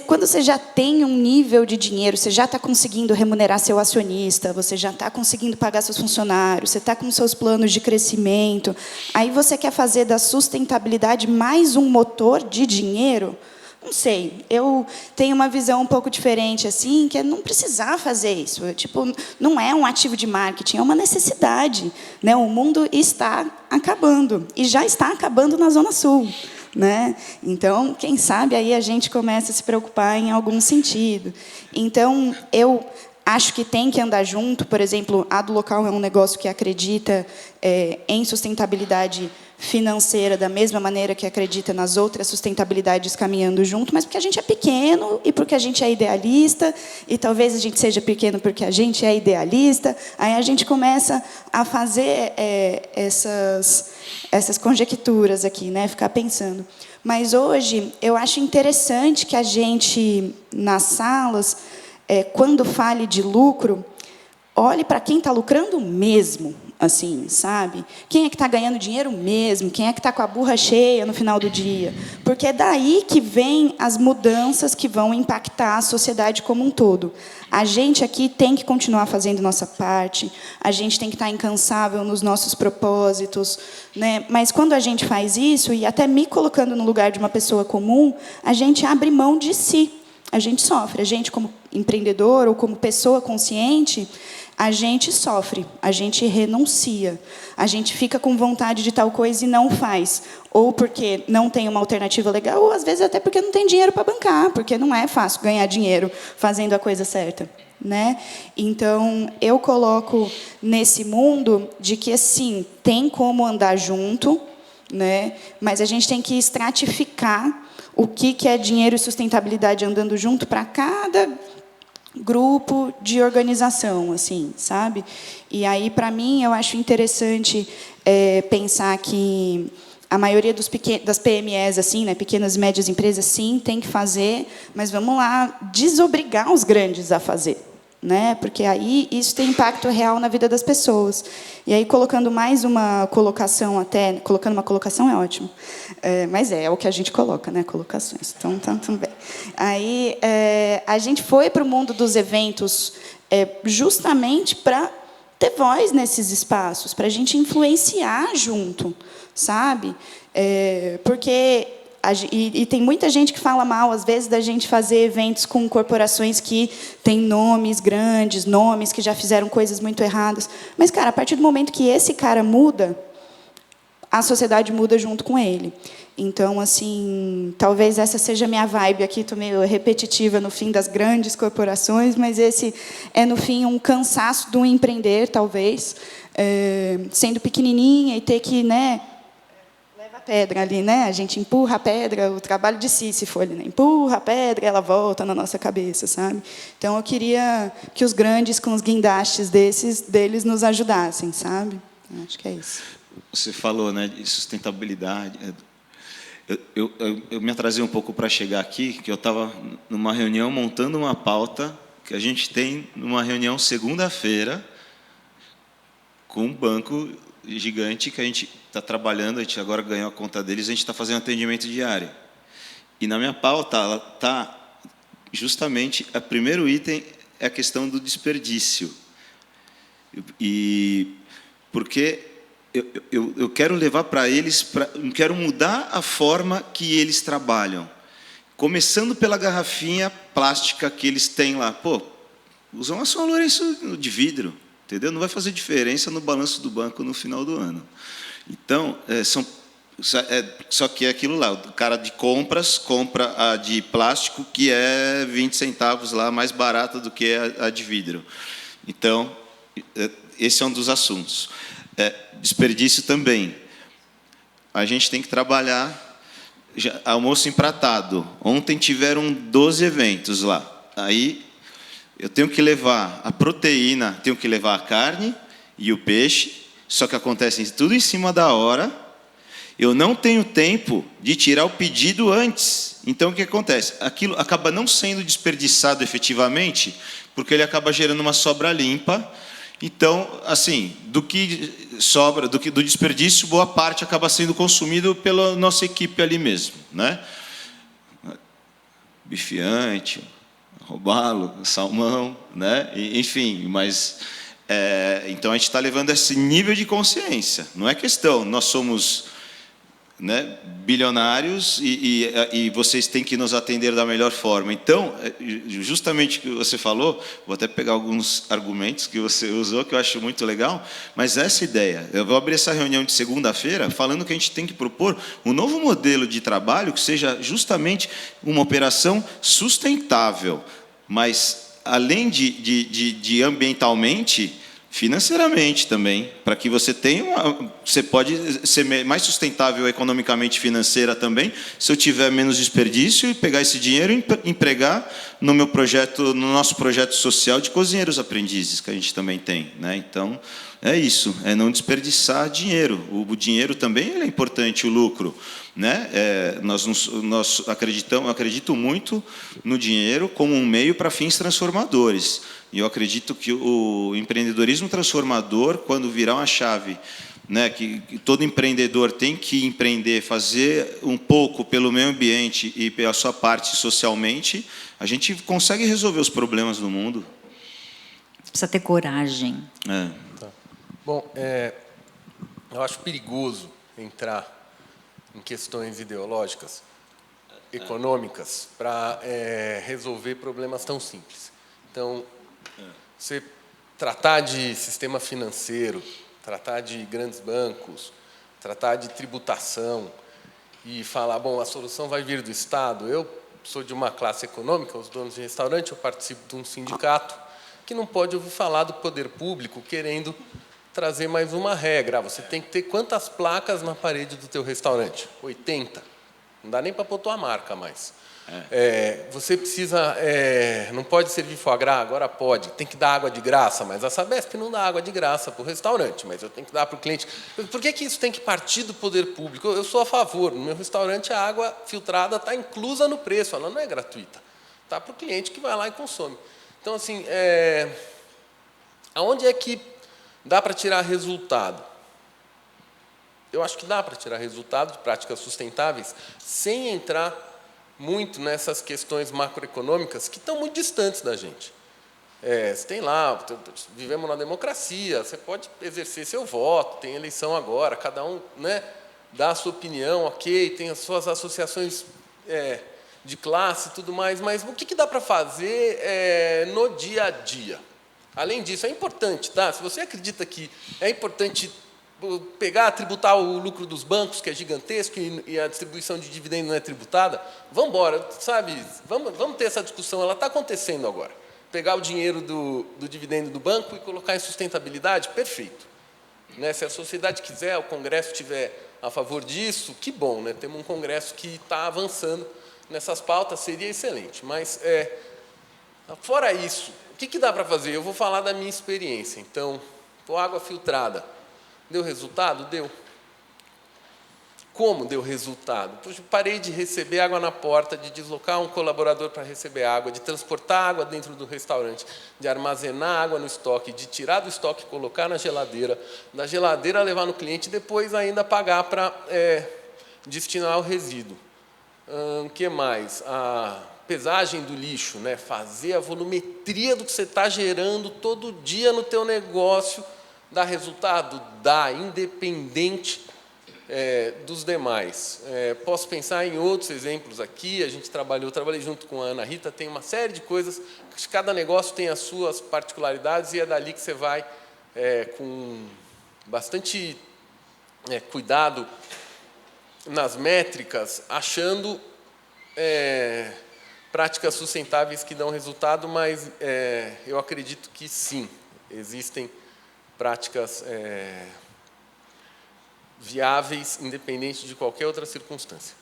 quando você já tem um nível de dinheiro, você já está conseguindo remunerar seu acionista, você já está conseguindo pagar seus funcionários, você está com seus planos de crescimento, aí você quer fazer da sustentabilidade mais um motor de dinheiro? Não sei, eu tenho uma visão um pouco diferente, assim, que é não precisar fazer isso. Tipo, não é um ativo de marketing, é uma necessidade, né? O mundo está acabando, e já está acabando na Zona Sul, né? Então, quem sabe aí a gente começa a se preocupar em algum sentido. Então, eu acho que tem que andar junto. Por exemplo, a do local é um negócio que acredita em sustentabilidade financeira da mesma maneira que acredita nas outras sustentabilidades caminhando junto, mas porque a gente é pequeno e porque a gente é idealista, e talvez a gente seja pequeno porque a gente é idealista, aí a gente começa a fazer essas conjecturas aqui, né? Ficar pensando. Mas hoje eu acho interessante que a gente, nas salas, quando fale de lucro, olhe para quem está lucrando mesmo, assim, sabe? Quem é que está ganhando dinheiro mesmo? Quem é que está com a burra cheia no final do dia? Porque é daí que vem as mudanças que vão impactar a sociedade como um todo. A gente aqui tem que continuar fazendo nossa parte, a gente tem que estar incansável nos nossos propósitos, né? Mas quando a gente faz isso, e até me colocando no lugar de uma pessoa comum, a gente abre mão de si. A gente sofre. A gente, como empreendedor ou como pessoa consciente, a gente sofre, a gente renuncia, a gente fica com vontade de tal coisa e não faz. Ou porque não tem uma alternativa legal, ou às vezes até porque não tem dinheiro para bancar, porque não é fácil ganhar dinheiro fazendo a coisa certa, né? Então, eu coloco nesse mundo de que, assim, tem como andar junto, né? Mas a gente tem que estratificar o que é dinheiro e sustentabilidade andando junto para cada grupo de organização, assim, sabe? E aí, para mim, eu acho interessante pensar que a maioria das PMEs, assim, né, pequenas e médias empresas, sim, tem que fazer, mas vamos lá desobrigar os grandes a fazer, né? Porque aí isso tem impacto real na vida das pessoas. E aí, colocando mais uma colocação, até colocando uma colocação é ótimo, mas é o que a gente coloca, né? Colocações. Então, tá tudo bem. Aí a gente foi para o mundo dos eventos justamente para ter voz nesses espaços, para a gente influenciar junto, sabe? Porque e tem muita gente que fala mal, às vezes, da gente fazer eventos com corporações que têm nomes grandes, nomes que já fizeram coisas muito erradas. Mas, cara, a partir do momento que esse cara muda, a sociedade muda junto com ele. Então, assim, talvez essa seja a minha vibe aqui, estou meio repetitiva no fim das grandes corporações, mas esse é, no fim, um cansaço do empreender, talvez, sendo pequenininha e ter que, né, pedra ali, né? A gente empurra a pedra, o trabalho de Sísifo ali, né? Empurra a pedra, ela volta na nossa cabeça, sabe? Então eu queria que os grandes com os guindastes deles nos ajudassem, sabe? Eu acho que é isso. Você falou, né, de sustentabilidade. Eu me atrasei um pouco para chegar aqui, que eu estava numa reunião montando uma pauta que a gente tem numa reunião segunda-feira com um banco gigante que a gente está trabalhando, a gente agora ganhou a conta deles, a gente está fazendo atendimento diário. E na minha pauta, ela está justamente, o primeiro item é a questão do desperdício. E porque eu quero levar para eles, eu quero mudar a forma que eles trabalham. Começando pela garrafinha plástica que eles têm lá. Pô, usa uma São Lourenço de vidro. Entendeu? Não vai fazer diferença no balanço do banco no final do ano. Então, só que é aquilo lá, o cara de compras compra a de plástico, que é 20 centavos lá, mais barata do que a de vidro. Então, esse é um dos assuntos. Desperdício também. A gente tem que trabalhar almoço empratado. Ontem tiveram 12 eventos lá. Aí eu tenho que levar a proteína, tenho que levar a carne e o peixe, só que acontece tudo em cima da hora. Eu não tenho tempo de tirar o pedido antes. Então, o que acontece? Aquilo acaba não sendo desperdiçado efetivamente, porque ele acaba gerando uma sobra limpa. Então, assim, do que sobra, do desperdício, boa parte acaba sendo consumido pela nossa equipe ali mesmo, né? Bifiante, robalo, salmão, né? Enfim, mas então a gente está levando esse nível de consciência. Não é questão, nós somos, né, bilionários e vocês têm que nos atender da melhor forma. Então, justamente o que você falou, vou até pegar alguns argumentos que você usou, que eu acho muito legal, mas essa ideia, eu vou abrir essa reunião de segunda-feira falando que a gente tem que propor um novo modelo de trabalho que seja justamente uma operação sustentável, mas além de ambientalmente, financeiramente também, para que você tenha você pode ser mais sustentável economicamente financeira também, se eu tiver menos desperdício e pegar esse dinheiro e empregar no nosso projeto social de cozinheiros aprendizes, que a gente também tem, né? Então, é isso, é não desperdiçar dinheiro. O dinheiro também é importante, o lucro, né? Nós acredito muito no dinheiro como um meio para fins transformadores. E eu acredito que o empreendedorismo transformador, quando virar uma chave, né, que todo empreendedor tem que empreender, fazer um pouco pelo meio ambiente e pela sua parte socialmente, a gente consegue resolver os problemas do mundo. Precisa ter coragem. Tá. Bom, eu acho perigoso entrar em questões ideológicas, econômicas para resolver problemas tão simples. Então, você tratar de sistema financeiro, tratar de grandes bancos, tratar de tributação e falar, bom, a solução vai vir do Estado. Eu sou de uma classe econômica, os donos de restaurante, eu participo de um sindicato que não pode ouvir falar do poder público querendo trazer mais uma regra. Você tem que ter quantas placas na parede do teu restaurante? 80. Não dá nem para pôr tua marca mais. Você precisa... não pode servir foie gras, agora pode. Tem que dar água de graça, mas a Sabesp não dá água de graça para o restaurante, mas eu tenho que dar para o cliente. Por que isso tem que partir do poder público? Eu sou a favor. No meu restaurante, a água filtrada está inclusa no preço, ela não é gratuita. Está para o cliente que vai lá e consome. Então, assim, aonde é que dá para tirar resultado? Eu acho que dá para tirar resultado de práticas sustentáveis sem entrar muito nessas questões macroeconômicas que estão muito distantes da gente. Você tem lá, vivemos na democracia, você pode exercer seu voto, tem eleição agora, cada um, né, dá a sua opinião, ok, tem as suas associações de classe e tudo mais, mas o que dá para fazer no dia a dia? Além disso, é importante, tá? Se você acredita que é importante pegar, tributar o lucro dos bancos, que é gigantesco, e a distribuição de dividendo não é tributada, vamos embora, sabe? Vamos ter essa discussão, ela está acontecendo agora. Pegar o dinheiro do dividendo do banco e colocar em sustentabilidade, perfeito. Né? Se a sociedade quiser, o Congresso estiver a favor disso, que bom, né? Temos um Congresso que está avançando nessas pautas, seria excelente. Mas, fora isso, o que dá para fazer? Eu vou falar da minha experiência. Então, água filtrada. Deu resultado? Deu. Como deu resultado? Puxa, parei de receber água na porta, de deslocar um colaborador para receber água, de transportar água dentro do restaurante, de armazenar água no estoque, de tirar do estoque e colocar na geladeira, da geladeira levar no cliente e depois ainda pagar para destinar o resíduo. O que mais? A pesagem do lixo, né? Fazer a volumetria do que você está gerando todo dia no teu negócio. Dá resultado? Dá, independente dos demais. Posso pensar em outros exemplos aqui, eu trabalhei junto com a Ana Rita, tem uma série de coisas, cada negócio tem as suas particularidades e é dali que você vai, com bastante cuidado nas métricas, achando práticas sustentáveis que dão resultado, mas eu acredito que sim, existem práticas viáveis, independente de qualquer outra circunstância.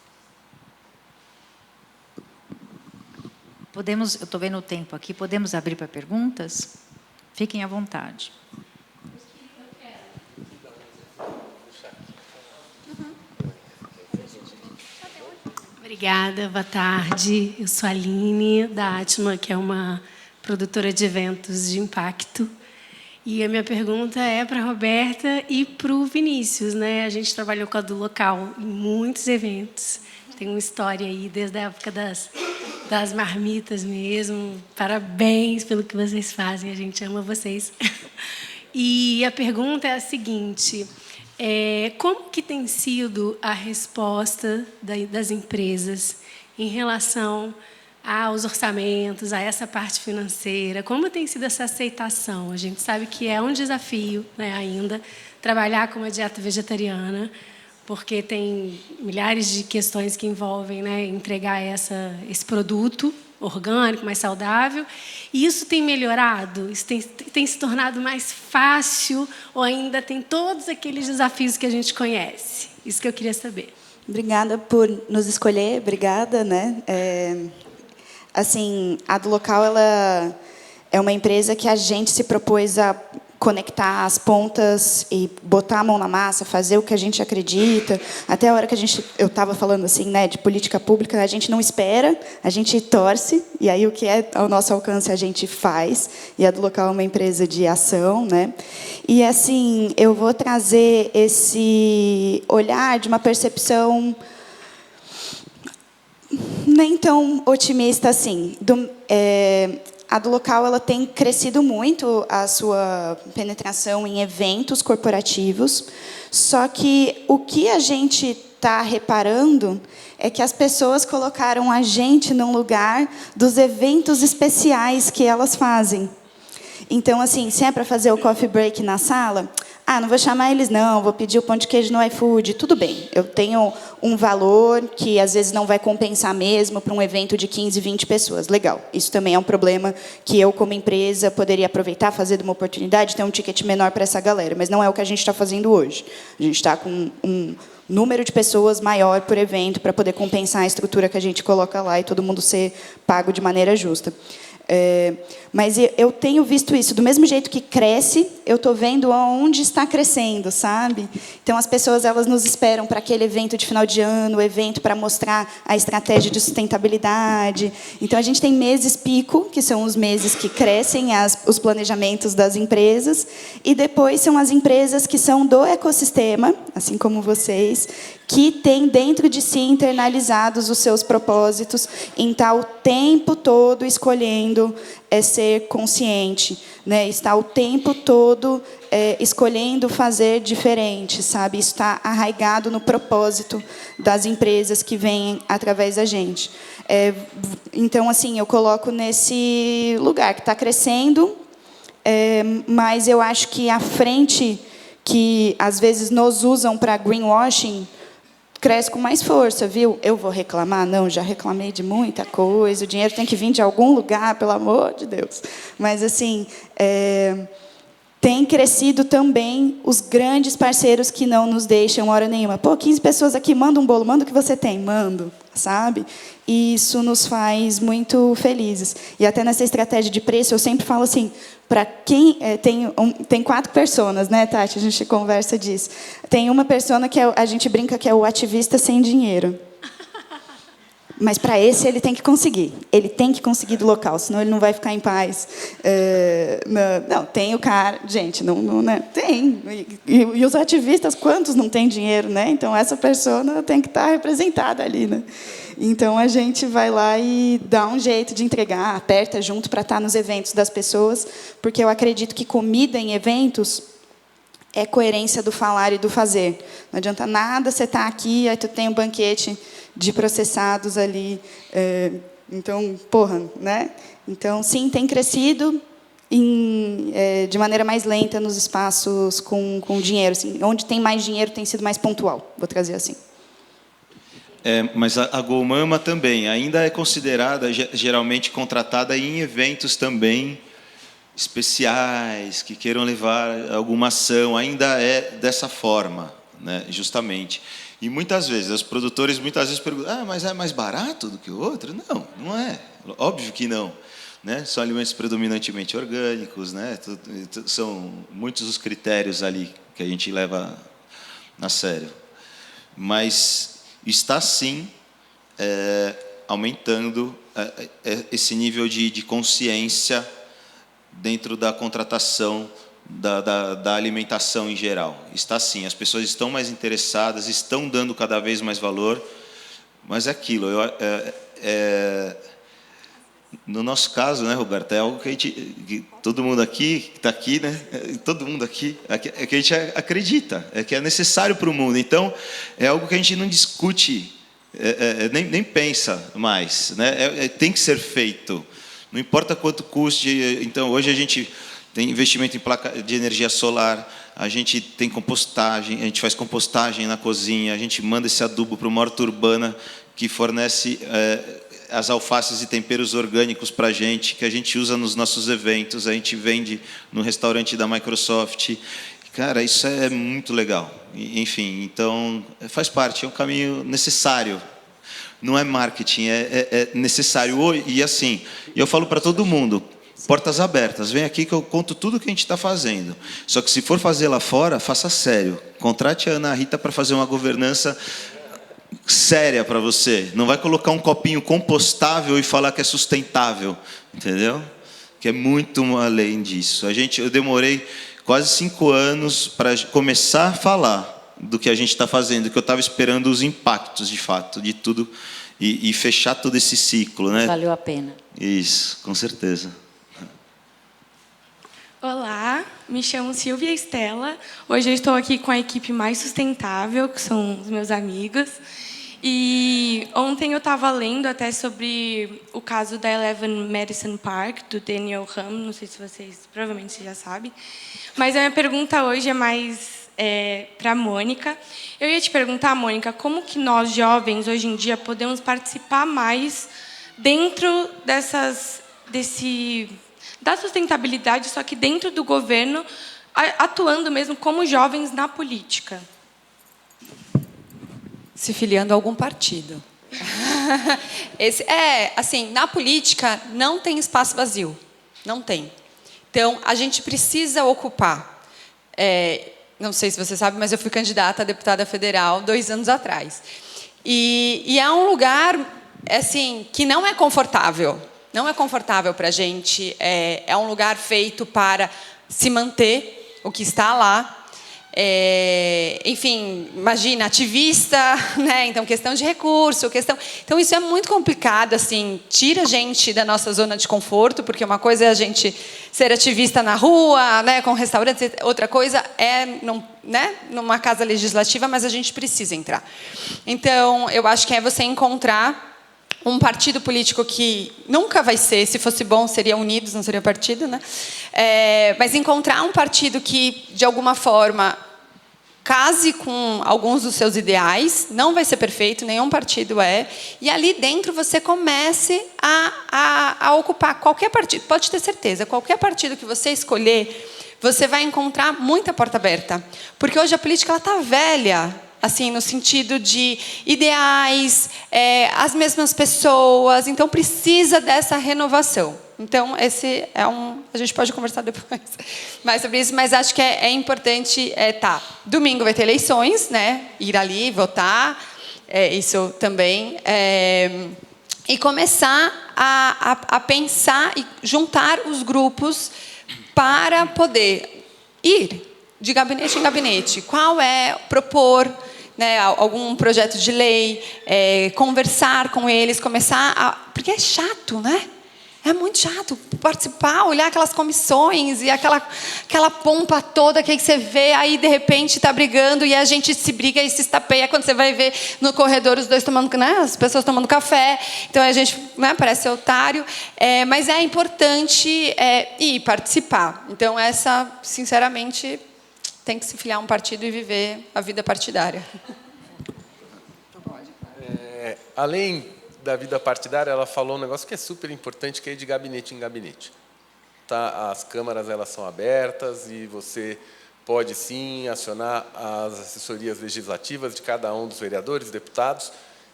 Eu estou vendo o tempo aqui, podemos abrir para perguntas? Fiquem à vontade. Obrigada, boa tarde. Eu sou a Aline, da Atma, que é uma produtora de eventos de impacto. E a minha pergunta é para a Roberta e para o Vinícius, né? A gente trabalhou com a do local em muitos eventos. Tem uma história aí desde a época das marmitas mesmo. Parabéns pelo que vocês fazem, a gente ama vocês. E a pergunta é a seguinte: como que tem sido a resposta das empresas em relação aos orçamentos, a essa parte financeira? Como tem sido essa aceitação? A gente sabe que é um desafio, né, ainda, trabalhar com uma dieta vegetariana, porque tem milhares de questões que envolvem, né, entregar esse produto orgânico, mais saudável. E isso tem melhorado? Isso tem se tornado mais fácil ou ainda tem todos aqueles desafios que a gente conhece? Isso que eu queria saber. Obrigada por nos escolher, obrigada, né? Assim, a do local, ela é uma empresa que a gente se propôs a conectar as pontas e botar a mão na massa, fazer o que a gente acredita. Até a hora que eu estava falando assim, né, de política pública, a gente não espera, a gente torce, e aí o que é ao nosso alcance a gente faz. E a do local é uma empresa de ação, né? E assim, eu vou trazer esse olhar de uma percepção nem tão otimista assim. A do local, ela tem crescido muito a sua penetração em eventos corporativos, só que o que a gente está reparando é que as pessoas colocaram a gente no lugar dos eventos especiais que elas fazem. Então, assim, se é para fazer o coffee break na sala, não vou chamar eles não, vou pedir o pão de queijo no iFood, tudo bem. Eu tenho um valor que às vezes não vai compensar mesmo para um evento de 15, 20 pessoas. Legal, isso também é um problema que eu, como empresa, poderia aproveitar, fazer de uma oportunidade, ter um ticket menor para essa galera, mas não é o que a gente está fazendo hoje. A gente está com um número de pessoas maior por evento para poder compensar a estrutura que a gente coloca lá e todo mundo ser pago de maneira justa. Mas eu tenho visto isso. Do mesmo jeito que cresce, eu estou vendo aonde está crescendo, sabe? Então, as pessoas elas nos esperam para aquele evento de final de ano, o evento para mostrar a estratégia de sustentabilidade. Então, a gente tem meses pico, que são os meses que crescem os planejamentos das empresas, e depois são as empresas que são do ecossistema, assim como vocês, que têm dentro de si internalizados os seus propósitos, em estar o tempo todo escolhendo ser consciente, né? Estar o tempo todo escolhendo fazer diferente, sabe? Isso está arraigado no propósito das empresas que vêm através da gente. Então, assim, eu coloco nesse lugar que está crescendo, mas eu acho que a frente que às vezes nos usam para greenwashing cresce com mais força, viu? Eu vou reclamar? Não, já reclamei de muita coisa, o dinheiro tem que vir de algum lugar, pelo amor de Deus. Mas, assim, tem crescido também os grandes parceiros que não nos deixam hora nenhuma. 15 pessoas aqui, manda um bolo, manda o que você tem, mando, sabe? E isso nos faz muito felizes. E até nessa estratégia de preço, eu sempre falo assim, para quem tem 4 personas, né, Tati? A gente conversa disso. Tem uma persona que a gente brinca que é o ativista sem dinheiro. Mas para esse ele tem que conseguir. Ele tem que conseguir do local, senão ele não vai ficar em paz. Não, tem o cara... Gente, não né? Tem. E os ativistas, quantos não têm dinheiro, né? Então, essa persona tem que estar representada ali, né? Então, a gente vai lá e dá um jeito de entregar, aperta junto para estar nos eventos das pessoas, porque eu acredito que comida em eventos é coerência do falar e do fazer. Não adianta nada você estar aqui, aí tu tem um banquete de processados ali. Então, né? Então, sim, tem crescido de maneira mais lenta nos espaços com dinheiro. Assim, onde tem mais dinheiro tem sido mais pontual, vou trazer assim. Mas a GoMama também ainda é considerada, geralmente contratada em eventos também especiais, que queiram levar alguma ação, ainda é dessa forma, né, justamente. E muitas vezes, os produtores perguntam, mas é mais barato do que o outro? Não, não é. Óbvio que não. Né? São alimentos predominantemente orgânicos, né? São muitos os critérios ali que a gente leva a sério. Mas está, sim, aumentando esse nível de consciência dentro da contratação da alimentação em geral. Está, sim, as pessoas estão mais interessadas, estão dando cada vez mais valor, mas é aquilo. No nosso caso, né, Roberto, é algo que todo mundo aqui, que está aqui, né, todo mundo aqui, é que a gente acredita, é que é necessário para o mundo. Então, é algo que a gente não discute, nem pensa mais, né, tem que ser feito. Não importa quanto custe. Então, hoje a gente tem investimento em placa de energia solar, a gente tem compostagem, a gente faz compostagem na cozinha, a gente manda esse adubo para uma horta urbana que fornece as alfaces e temperos orgânicos para a gente, que a gente usa nos nossos eventos, a gente vende no restaurante da Microsoft. Cara, isso é muito legal. Enfim, então, faz parte, é um caminho necessário. Não é marketing, é necessário. E assim, eu falo para todo mundo, portas abertas, vem aqui que eu conto tudo o que a gente está fazendo. Só que se for fazer lá fora, faça sério. Contrate a Ana Rita para fazer uma governança séria para você. Não vai colocar um copinho compostável e falar que é sustentável, entendeu? Que é muito além disso. Eu demorei quase 5 anos para começar a falar do que a gente está fazendo, que eu estava esperando os impactos, de fato, de tudo, e fechar todo esse ciclo, né? Valeu a pena. Isso, com certeza. Olá, me chamo Silvia Estela. Hoje eu estou aqui com a equipe mais sustentável, que são os meus amigos. E ontem eu estava lendo até sobre o caso da Eleven Madison Park, do Daniel Ham, não sei se vocês, provavelmente vocês já sabem. Mas a minha pergunta hoje é mais para a Mônica. Eu ia te perguntar, Mônica, como que nós, jovens, hoje em dia, podemos participar mais dentro da sustentabilidade, só que dentro do governo, atuando mesmo como jovens na política? Se filiando a algum partido. Assim, na política não tem espaço vazio. Não tem. Então, a gente precisa ocupar. Não sei se você sabe, mas eu fui candidata a deputada federal 2 anos atrás. E é um lugar, assim, que não é confortável. Não é confortável para a gente. É um lugar feito para se manter o que está lá. Enfim, imagina, ativista, né? Então, questão de recurso, Então, isso é muito complicado, assim, tira a gente da nossa zona de conforto, porque uma coisa é a gente ser ativista na rua, né, com restaurantes, outra coisa é numa casa legislativa, mas a gente precisa entrar. Então, eu acho que é você encontrar um partido político que nunca vai ser, se fosse bom, seria Unidos, não seria partido, né? Mas encontrar um partido que, de alguma forma, case com alguns dos seus ideais, não vai ser perfeito, nenhum partido é, e ali dentro você comece a ocupar qualquer partido, pode ter certeza, qualquer partido que você escolher, você vai encontrar muita porta aberta, porque hoje a política está velha, assim, no sentido de ideais, as mesmas pessoas, então precisa dessa renovação. Então, esse é a gente pode conversar depois mais sobre isso, mas acho que é importante, domingo vai ter eleições, né? Ir ali, votar, isso também, e começar a pensar e juntar os grupos para poder ir de gabinete em gabinete. Qual é propor, né, algum projeto de lei, conversar com eles, porque é chato, né? É muito chato participar, olhar aquelas comissões e aquela pompa toda que aí você vê, aí de repente está brigando e a gente se briga e se estapeia quando você vai ver no corredor os dois tomando, né, as pessoas tomando café, então a gente, né, parece otário, mas é importante ir participar. Então sinceramente, tem que se filiar a um partido e viver a vida partidária. Além da vida partidária, ela falou um negócio que é super importante, que é de gabinete em gabinete. Tá? As câmaras elas são abertas e você pode, sim, acionar as assessorias legislativas de cada um dos vereadores, deputados.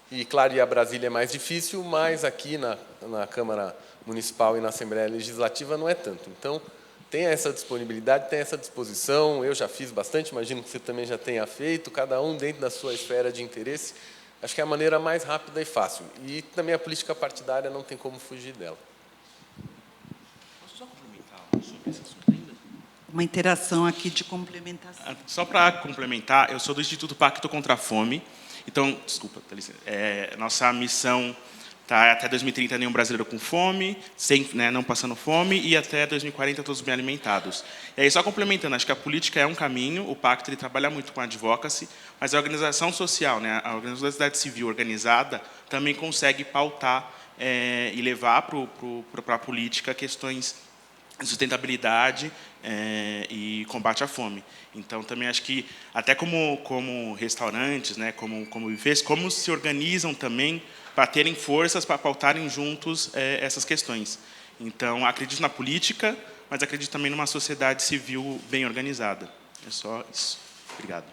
E, claro, ir a Brasília é mais difícil, mas aqui na Câmara Municipal e na Assembleia Legislativa não é tanto. Então, tenha essa disponibilidade, tenha essa disposição. Eu já fiz bastante, imagino que você também já tenha feito, cada um dentro da sua esfera de interesse. Acho que é a maneira mais rápida e fácil. E também a política partidária não tem como fugir dela. Posso só complementar sobre esse assunto ainda? Uma interação aqui de complementação. Só para complementar, eu sou do Instituto Pacto contra a Fome. Então, desculpa, nossa missão está até 2030 nenhum brasileiro com fome, não passando fome, e até 2040 todos bem alimentados. E aí, só complementando, acho que a política é um caminho, o Pacto ele trabalha muito com a advocacy, mas a organização social, né, a organização da sociedade civil organizada, também consegue pautar e levar para a política questões de sustentabilidade e combate à fome. Então, também acho que, até como restaurantes, né, como bufês, como se organizam também para terem forças para pautarem juntos essas questões. Então, acredito na política, mas acredito também numa sociedade civil bem organizada. É só isso. Obrigado.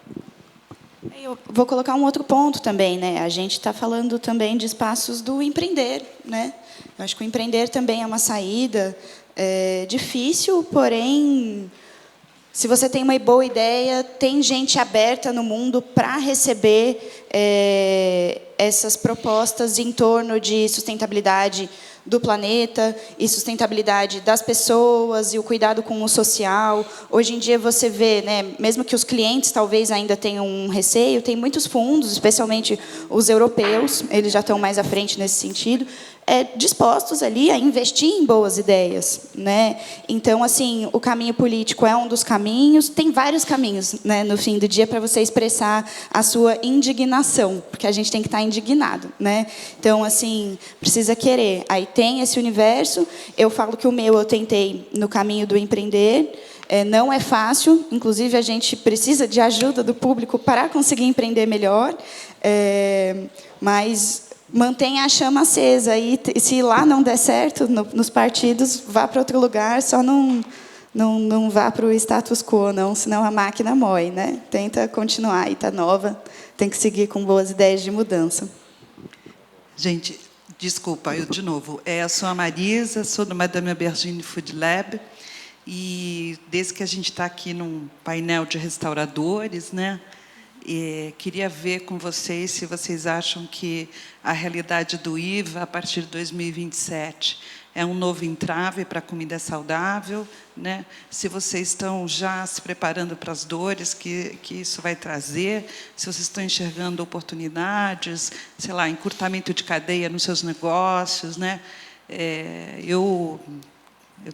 Eu vou colocar um outro ponto também, né? A gente está falando também de espaços do empreender, né? Eu acho que o empreender também é uma saída difícil, porém, se você tem uma boa ideia, tem gente aberta no mundo para receber essas propostas em torno de sustentabilidade do planeta e sustentabilidade das pessoas e o cuidado com o social. Hoje em dia você vê, né, mesmo que os clientes talvez ainda tenham um receio, tem muitos fundos, especialmente os europeus, eles já estão mais à frente nesse sentido, dispostos ali a investir em boas ideias, né? Então, assim, o caminho político é um dos caminhos. Tem vários caminhos, né, no fim do dia, para você expressar a sua indignação, porque a gente tem que estar indignado, né? Então, assim, precisa querer. Aí tem esse universo. Eu falo que o meu eu tentei no caminho do empreender. Não é fácil, inclusive a gente precisa de ajuda do público para conseguir empreender melhor, mas mantenha a chama acesa. E se lá não der certo nos partidos, vá para outro lugar, só não vá para o status quo, não, senão a máquina moe, né? Tenta continuar, e está nova, tem que seguir com boas ideias de mudança. Gente, desculpa, eu de novo. Eu sou a Marisa, sou do Madame Aubergine Food Lab. E desde que a gente está aqui num painel de restauradores, né, queria ver com vocês se vocês acham que a realidade do IVA, a partir de 2027, é um novo entrave para a comida saudável, né? Se vocês estão já se preparando para as dores que isso vai trazer, se vocês estão enxergando oportunidades, sei lá, encurtamento de cadeia nos seus negócios, né? Eu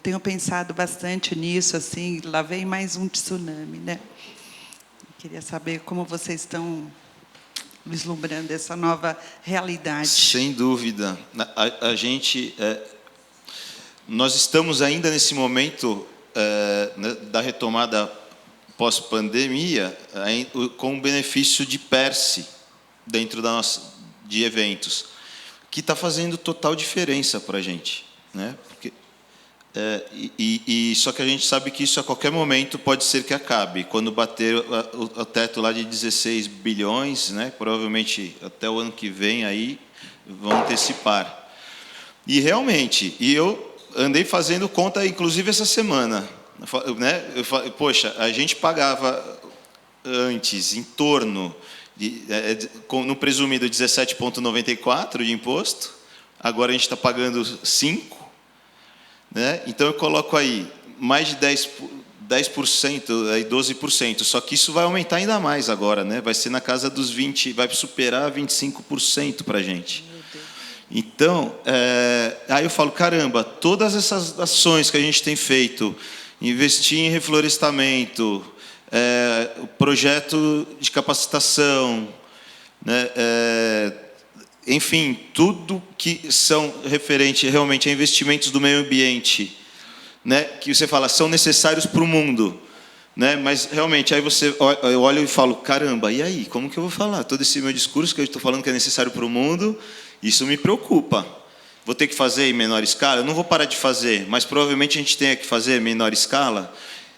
tenho pensado bastante nisso, assim, lá vem mais um tsunami, né? Queria saber como vocês estão vislumbrando essa nova realidade. Sem dúvida. Nós estamos ainda nesse momento da retomada pós-pandemia, com o benefício de PERSE dentro de eventos, que está fazendo total diferença para a gente, né? Porque só que a gente sabe que isso a qualquer momento pode ser que acabe. Quando bater o teto lá de 16 bilhões, né, provavelmente até o ano que vem aí vão antecipar. E realmente, eu andei fazendo conta, inclusive essa semana, né? Poxa, a gente pagava antes em torno de, no presumido 17,94 de imposto. Agora a gente está pagando 5. Né? Então, eu coloco aí mais de 10%, aí 12%, só que isso vai aumentar ainda mais agora, né? Vai ser na casa dos 20%, vai superar 25% para a gente. Então, aí eu falo, caramba, todas essas ações que a gente tem feito, investir em reflorestamento, o projeto de capacitação, né? Enfim, tudo que são referente realmente a investimentos do meio ambiente, né, que você fala, são necessários para o mundo, né, mas realmente, aí eu olho e falo, caramba, e aí, como que eu vou falar? Todo esse meu discurso que eu estou falando que é necessário para o mundo, isso me preocupa. Vou ter que fazer em menor escala? Eu não vou parar de fazer, mas provavelmente a gente tenha que fazer em menor escala.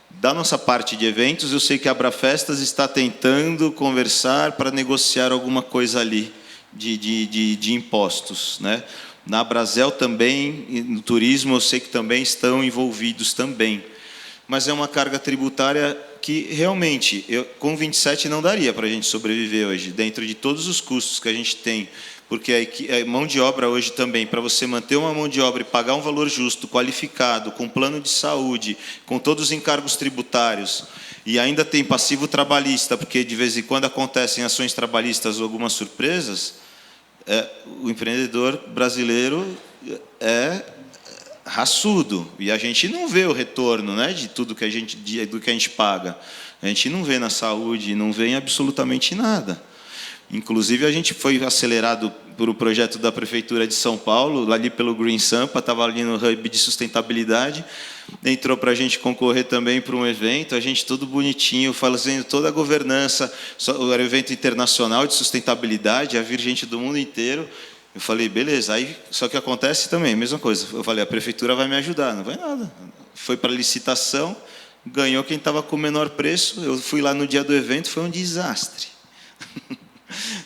Da nossa parte de eventos, eu sei que a Abrafestas está tentando conversar para negociar alguma coisa ali, de impostos, né? Na Abrazel também, no turismo, eu sei que também estão envolvidos também. Mas é uma carga tributária que realmente, com 27 não daria para a gente sobreviver hoje, dentro de todos os custos que a gente tem, porque a mão de obra hoje também, para você manter uma mão de obra e pagar um valor justo, qualificado, com plano de saúde, com todos os encargos tributários, e ainda tem passivo trabalhista, porque de vez em quando acontecem ações trabalhistas ou algumas surpresas, o empreendedor brasileiro é raçudo, e a gente não vê o retorno, né, de tudo que do que a gente paga. A gente não vê na saúde, não vê em absolutamente nada. Inclusive, a gente foi acelerado por o projeto da Prefeitura de São Paulo, ali pelo Green Sampa, estava ali no Hub de Sustentabilidade, entrou para a gente concorrer também para um evento, a gente tudo bonitinho, fazendo toda a governança, era um evento internacional de sustentabilidade, ia vir gente do mundo inteiro. Eu falei, beleza, aí, só que acontece também, a mesma coisa. Eu falei, a Prefeitura vai me ajudar, não vai nada. Foi para a licitação, ganhou quem estava com o menor preço, eu fui lá no dia do evento, foi um desastre.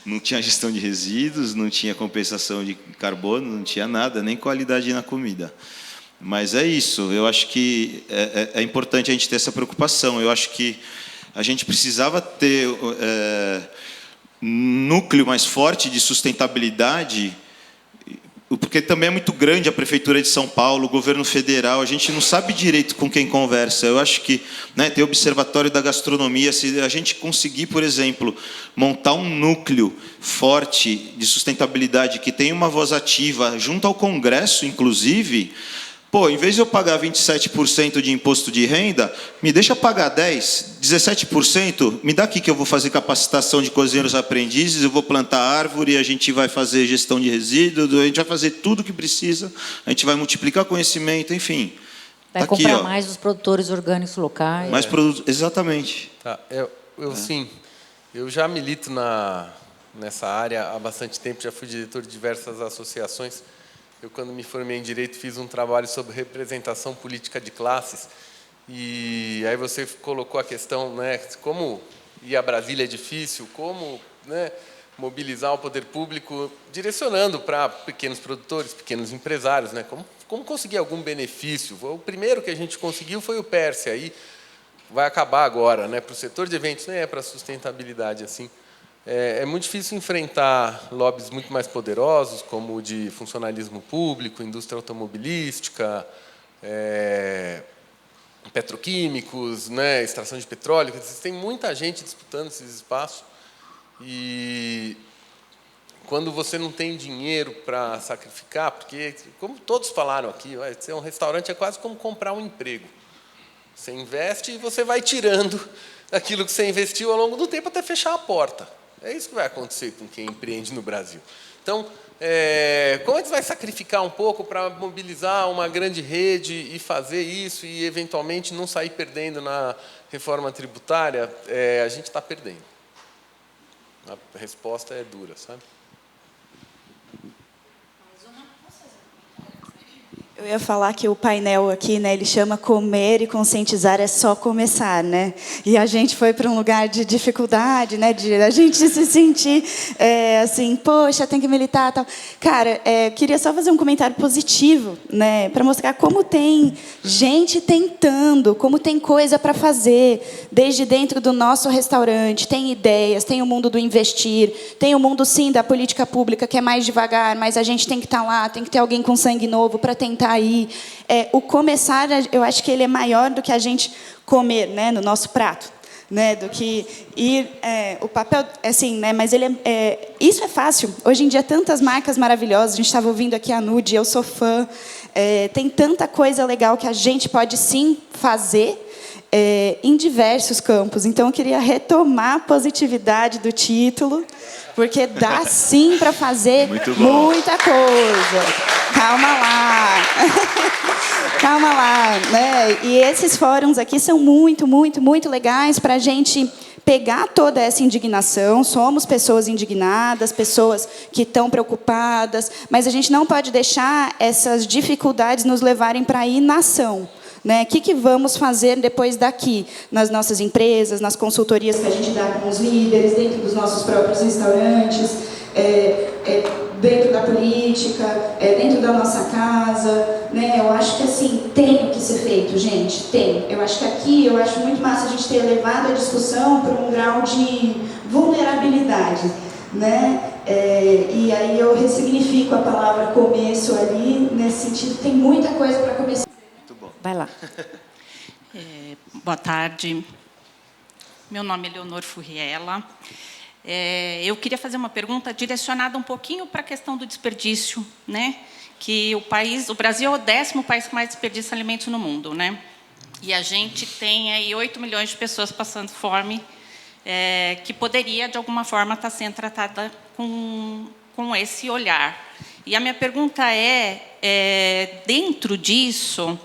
Não tinha gestão de resíduos, não tinha compensação de carbono, não tinha nada, nem qualidade na comida. Mas é isso, eu acho que é importante a gente ter essa preocupação. Eu acho que a gente precisava ter núcleo mais forte de sustentabilidade porque também é muito grande a Prefeitura de São Paulo, o governo federal, a gente não sabe direito com quem conversa. Eu acho que, né, tem o Observatório da Gastronomia, se a gente conseguir, por exemplo, montar um núcleo forte de sustentabilidade que tenha uma voz ativa, junto ao Congresso, inclusive, pô, em vez de eu pagar 27% de imposto de renda, me deixa pagar 10%, 17%, me dá aqui que eu vou fazer capacitação de cozinheiros aprendizes, eu vou plantar árvore, a gente vai fazer gestão de resíduos, a gente vai fazer tudo o que precisa, a gente vai multiplicar conhecimento, enfim. Vai Tá comprar aqui, ó, mais dos produtores orgânicos locais. mais produtos, exatamente. Tá, sim, eu já milito nessa área há bastante tempo, já fui diretor de diversas associações. Eu, quando me formei em Direito, fiz um trabalho sobre representação política de classes. E aí você colocou a questão, né, como ir a Brasília é difícil, como, né, mobilizar o poder público, direcionando para pequenos produtores, pequenos empresários, né, como conseguir algum benefício. O primeiro que a gente conseguiu foi o PERSE, aí vai acabar agora, né, para o setor de eventos, nem é para a sustentabilidade assim. É muito difícil enfrentar lobbies muito mais poderosos, como o de funcionalismo público, indústria automobilística, petroquímicos, né, extração de petróleo. Tem muita gente disputando esses espaços. E quando você não tem dinheiro para sacrificar, porque, como todos falaram aqui, ser um restaurante é quase como comprar um emprego. Você investe e você vai tirando aquilo que você investiu ao longo do tempo até fechar a porta. É isso que vai acontecer com quem empreende no Brasil. Então, como é que você vai sacrificar um pouco para mobilizar uma grande rede e fazer isso e, eventualmente, não sair perdendo na reforma tributária? A gente está perdendo. A resposta é dura, sabe? Eu ia falar que o painel aqui, né, ele chama Comer e Conscientizar é só começar, né? E a gente foi para um lugar de dificuldade, né, de a gente se sentir assim, poxa, tem que militar, tal. Cara, queria só fazer um comentário positivo, né, para mostrar como tem gente tentando, como tem coisa para fazer, desde dentro do nosso restaurante, tem ideias, tem o mundo do investir, tem o mundo sim da política pública que é mais devagar, mas a gente tem que estar lá, tem que ter alguém com sangue novo para tentar aí. O começar, eu acho que ele é maior do que a gente comer, né, no nosso prato, né, do que ir. O papel, assim, né, mas ele isso é fácil. Hoje em dia, tantas marcas maravilhosas. A gente estava ouvindo aqui a Nude, eu sou fã. Tem tanta coisa legal que a gente pode sim fazer em diversos campos. Então, eu queria retomar a positividade do título, porque dá sim para fazer muita coisa. Calma lá. Calma lá, né? E esses fóruns aqui são muito, muito, muito legais para a gente pegar toda essa indignação. Somos pessoas indignadas, pessoas que estão preocupadas, mas a gente não pode deixar essas dificuldades nos levarem para a inação. Né? O que vamos fazer depois daqui, nas nossas empresas, nas consultorias que a gente dá com os líderes, dentro dos nossos próprios restaurantes, dentro da política, dentro da nossa casa, né? Eu acho que assim tem o que ser feito, gente, tem. Eu acho que aqui, eu acho muito massa a gente ter levado a discussão para um grau de vulnerabilidade, né? E aí eu ressignifico a palavra começo ali, nesse sentido, tem muita coisa para começar. Vai lá. Boa tarde. Meu nome é Leonor Furriela. Eu queria fazer uma pergunta direcionada um pouquinho para a questão do desperdício, né? Que o Brasil é o 10º país que mais desperdiça alimentos no mundo, né? E a gente tem aí 8 milhões de pessoas passando fome, que poderia, de alguma forma, estar sendo tratada com esse olhar. E a minha pergunta dentro disso,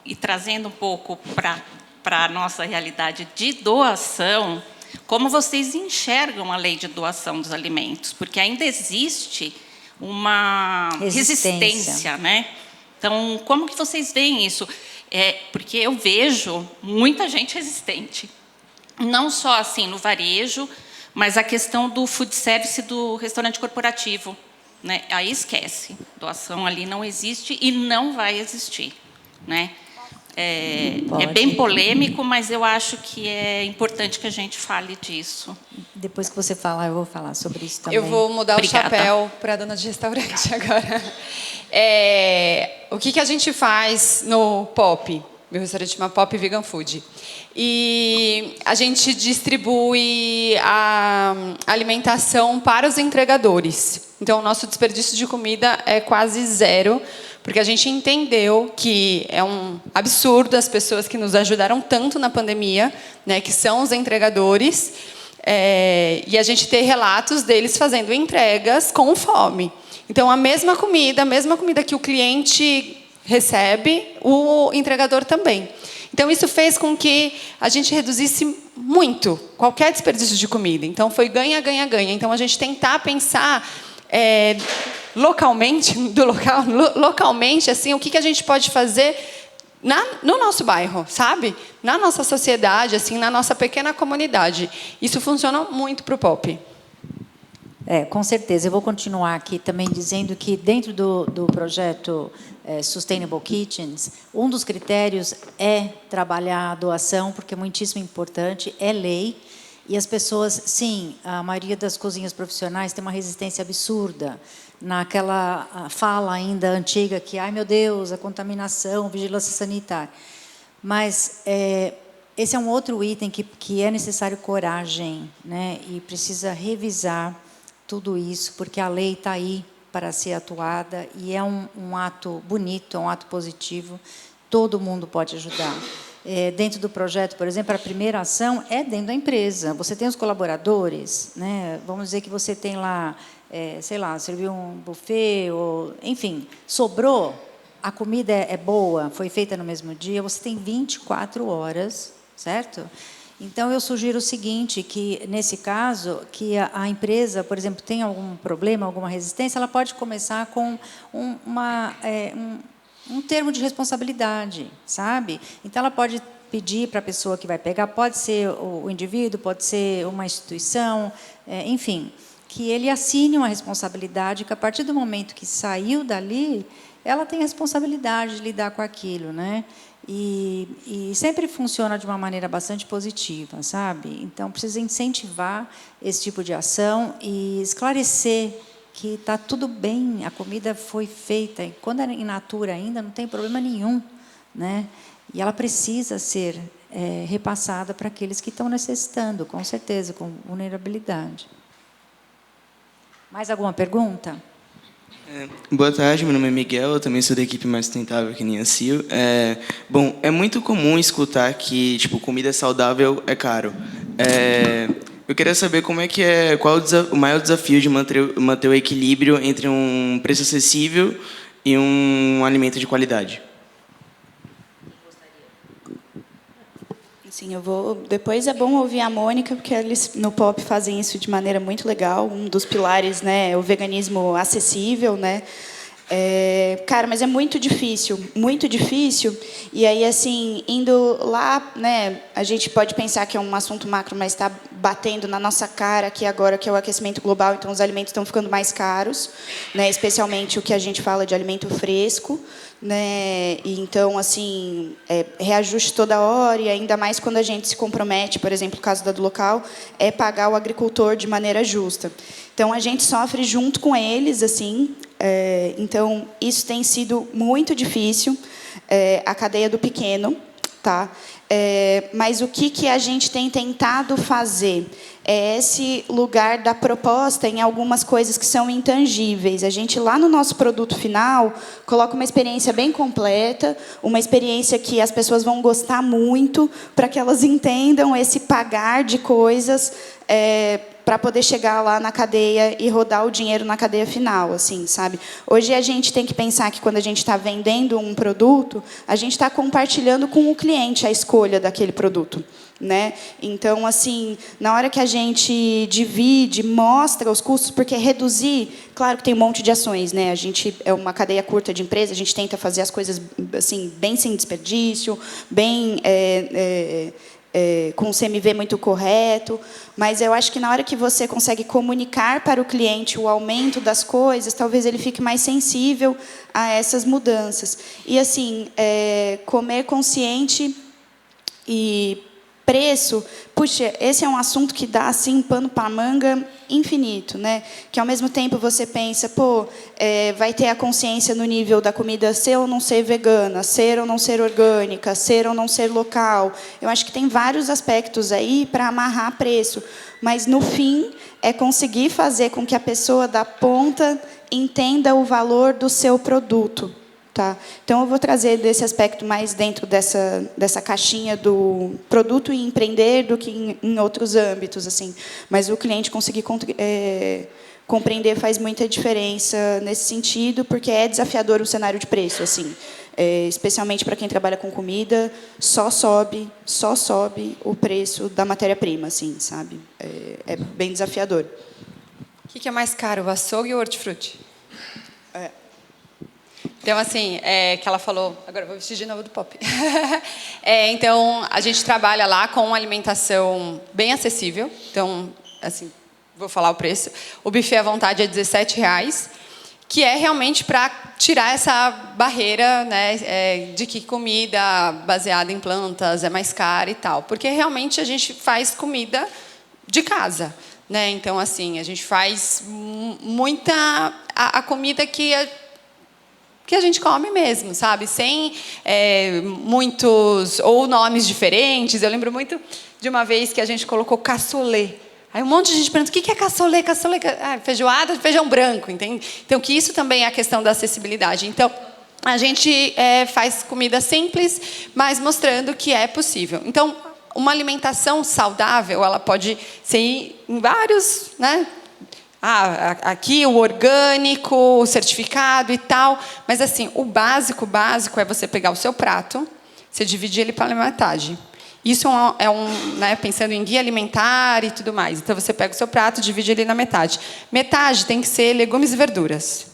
e trazendo um pouco para a nossa realidade de doação, como vocês enxergam a lei de doação dos alimentos? Porque ainda existe uma resistência, né? Então, como que vocês veem isso? Porque eu vejo muita gente resistente. Não só assim no varejo, mas a questão do food service do restaurante corporativo, né? Aí esquece. Doação ali não existe e não vai existir, né? É bem polêmico, mas eu acho que é importante que a gente fale disso. Depois que você falar, eu vou falar sobre isso também. Eu vou mudar Obrigada. o chapéu para a dona de restaurante agora. O que a gente faz no Pop? Meu restaurante chama Pop Vegan Food. E a gente distribui a alimentação para os entregadores. Então, o nosso desperdício de comida é quase zero, porque a gente entendeu que é um absurdo as pessoas que nos ajudaram tanto na pandemia, né, que são os entregadores, e a gente ter relatos deles fazendo entregas com fome. Então, a mesma comida que o cliente recebe, o entregador também. Então, isso fez com que a gente reduzisse muito qualquer desperdício de comida. Então, foi ganha, ganha, ganha. Então, a gente tentar pensar localmente, assim, o que a gente pode fazer no nosso bairro, sabe? Na nossa sociedade, assim, na nossa pequena comunidade. Isso funciona muito para o Pop. Com certeza. Eu vou continuar aqui também dizendo que, dentro do projeto Sustainable Kitchens, um dos critérios é trabalhar a doação, porque é muitíssimo importante, é lei. E as pessoas, sim, a maioria das cozinhas profissionais tem uma resistência absurda naquela fala ainda antiga que, ai meu Deus, a contaminação, vigilância sanitária. Mas esse é um outro item que é necessário coragem, né? E precisa revisar tudo isso, porque a lei está aí para ser atuada e é um ato bonito, é um ato positivo, todo mundo pode ajudar. Dentro do projeto, por exemplo, a primeira ação é dentro da empresa. Você tem os colaboradores, né? Vamos dizer que você tem lá, sei lá, serviu um buffet, ou, enfim, sobrou, a comida é boa, foi feita no mesmo dia, você tem 24 horas, certo? Então, eu sugiro o seguinte, que, nesse caso, que a empresa, por exemplo, tem algum problema, alguma resistência, ela pode começar com um termo de responsabilidade, sabe? Então, ela pode pedir para a pessoa que vai pegar, pode ser o indivíduo, pode ser uma instituição, enfim, que ele assine uma responsabilidade, que a partir do momento que saiu dali, ela tem a responsabilidade de lidar com aquilo, né? E sempre funciona de uma maneira bastante positiva, sabe? Então, precisa incentivar esse tipo de ação e esclarecer que está tudo bem, a comida foi feita, e quando é in natura ainda, não tem problema nenhum, né? E ela precisa ser repassada para aqueles que estão necessitando, com certeza, com vulnerabilidade. Mais alguma pergunta? Boa tarde, meu nome é Miguel, eu também sou da equipe Mais Sustentável que nem a Cio. Bom, é muito comum escutar que comida saudável é caro. Eu queria saber qual o maior desafio de manter o equilíbrio entre um preço acessível e um alimento de qualidade. Sim, depois é bom ouvir a Mônica, porque eles no Pop fazem isso de maneira muito legal. Um dos pilares, né, é o veganismo acessível, né? Cara, mas é muito difícil. E aí, assim, indo lá, né, a gente pode pensar que é um assunto macro, mas está batendo na nossa cara aqui agora, que é o aquecimento global. Então, os alimentos estão ficando mais caros, né, especialmente o que a gente fala de alimento fresco, né? E então, assim, reajuste toda hora, e ainda mais quando a gente se compromete, por exemplo, o caso do local, é pagar o agricultor de maneira justa. Então, a gente sofre junto com eles, assim. Então, isso tem sido muito difícil, a cadeia do pequeno, tá? Mas o que a gente tem tentado fazer é esse lugar da proposta em algumas coisas que são intangíveis. A gente, lá no nosso produto final, coloca uma experiência bem completa, uma experiência que as pessoas vão gostar muito, para que elas entendam esse pagar de coisas para poder chegar lá na cadeia e rodar o dinheiro na cadeia final, assim, sabe? Hoje a gente tem que pensar que quando a gente está vendendo um produto, a gente está compartilhando com o cliente a escolha daquele produto, né? Então, assim, na hora que a gente divide, mostra os custos, porque reduzir, claro que tem um monte de ações, né? A gente é uma cadeia curta de empresa, a gente tenta fazer as coisas assim bem sem desperdício, bem com um CMV muito correto, mas eu acho que na hora que você consegue comunicar para o cliente o aumento das coisas, talvez ele fique mais sensível a essas mudanças. E, assim, comer consciente e preço, puxa, esse é um assunto que dá assim pano para manga infinito, né? Que ao mesmo tempo você pensa, pô, vai ter a consciência no nível da comida ser ou não ser vegana, ser ou não ser orgânica, ser ou não ser local. Eu acho que tem vários aspectos aí para amarrar preço, mas no fim é conseguir fazer com que a pessoa da ponta entenda o valor do seu produto. Tá? Então, eu vou trazer desse aspecto mais dentro dessa caixinha do produto e empreender do que em outros âmbitos, assim. Mas o cliente conseguir compreender faz muita diferença nesse sentido, porque é desafiador o cenário de preço, assim. Especialmente para quem trabalha com comida, só sobe o preço da matéria-prima, assim, sabe? É bem desafiador. O que é mais caro, o açougue ou o hortifruti? Então, assim, que ela falou... Agora, eu vou vestir de novo do pop. Então, a gente trabalha lá com uma alimentação bem acessível. Então, assim, vou falar o preço. O buffet à vontade é R$17, que é realmente para tirar essa barreira, né, de que comida baseada em plantas é mais cara e tal. Porque, realmente, a gente faz comida de casa. Né? Então, assim, a gente faz muita... A comida que a gente come mesmo, sabe? Sem muitos ou nomes diferentes. Eu lembro muito de uma vez que a gente colocou cassoulet. Aí um monte de gente pergunta, o que é cassoulet? Cassoulet, feijoada, feijão branco, entende? Então, que isso também é a questão da acessibilidade. Então, a gente faz comida simples, mas mostrando que é possível. Então, uma alimentação saudável, ela pode ser em vários, né? Aqui o orgânico, o certificado e tal. Mas, assim, o básico é você pegar o seu prato, você dividir ele pela metade. Isso né, pensando em guia alimentar e tudo mais. Então, você pega o seu prato, divide ele na metade. Metade tem que ser legumes e verduras.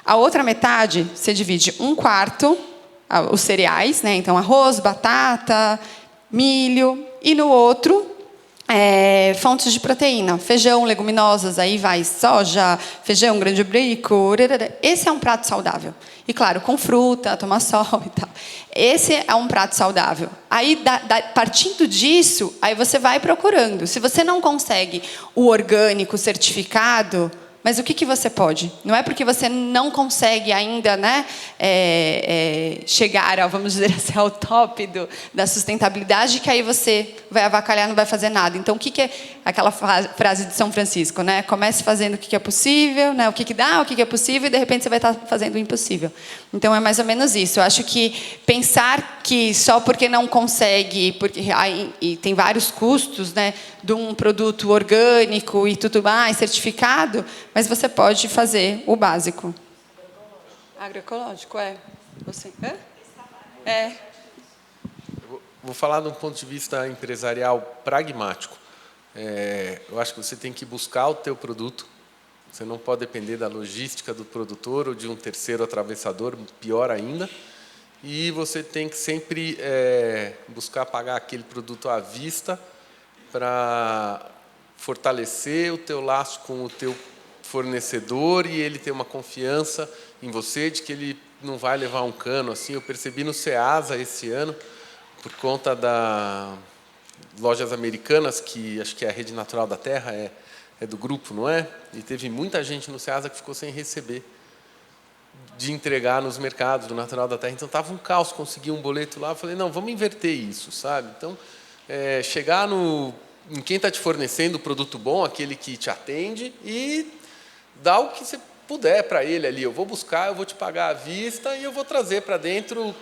A outra metade, você divide 1/4 os cereais, né? Então, arroz, batata, milho. E no outro... fontes de proteína, feijão, leguminosas, aí vai soja, feijão, grande bico, esse é um prato saudável. E claro, com fruta, tomar sol e tal. Esse é um prato saudável. Aí, partindo disso, aí você vai procurando. Se você não consegue o orgânico certificado, mas o que você pode? Não é porque você não consegue ainda, né, chegar, vamos dizer assim, ao top da sustentabilidade, que aí você vai avacalhar, não vai fazer nada. Então, o que é aquela frase de São Francisco, né? Comece fazendo o que é possível, né? O que dá, o que é possível, e de repente você vai estar fazendo o impossível. Então, é mais ou menos isso. Eu acho que pensar que só porque não consegue, e tem vários custos, né, de um produto orgânico e tudo mais, certificado, mas você pode fazer o básico. Agroecológico, Você? Vou falar de um ponto de vista empresarial pragmático. Eu acho que você tem que buscar o teu produto. Você não pode depender da logística do produtor ou de um terceiro atravessador, pior ainda. E você tem que sempre buscar pagar aquele produto à vista para fortalecer o teu laço com o teu fornecedor e ele ter uma confiança em você de que ele não vai levar um cano assim. Eu percebi no Ceasa esse ano, por conta das lojas americanas, que acho que é a Rede Natural da Terra, é do grupo, não é? E teve muita gente no Ceasa que ficou sem receber de entregar nos mercados do Natural da Terra. Então, estava um caos, consegui um boleto lá, eu falei, não, vamos inverter isso, sabe? Então, chegar em quem está te fornecendo o produto bom, aquele que te atende, e dar o que você puder para ele ali. Eu vou buscar, eu vou te pagar à vista e eu vou trazer para dentro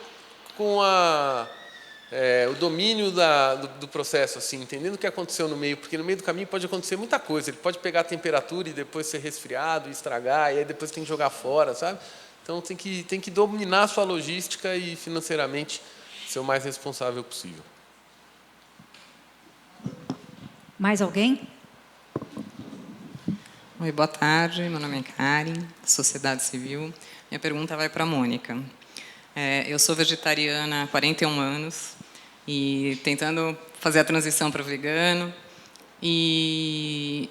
com o domínio do processo, assim, entendendo o que aconteceu no meio, porque no meio do caminho pode acontecer muita coisa. Ele pode pegar a temperatura e depois ser resfriado e estragar, e aí depois tem que jogar fora, sabe? Então, tem que dominar a sua logística e, financeiramente, ser o mais responsável possível. Mais alguém? Oi, boa tarde. Meu nome é Karen, Sociedade Civil. Minha pergunta vai para a Mônica. Eu sou vegetariana há 41 anos e tentando fazer a transição para o vegano. E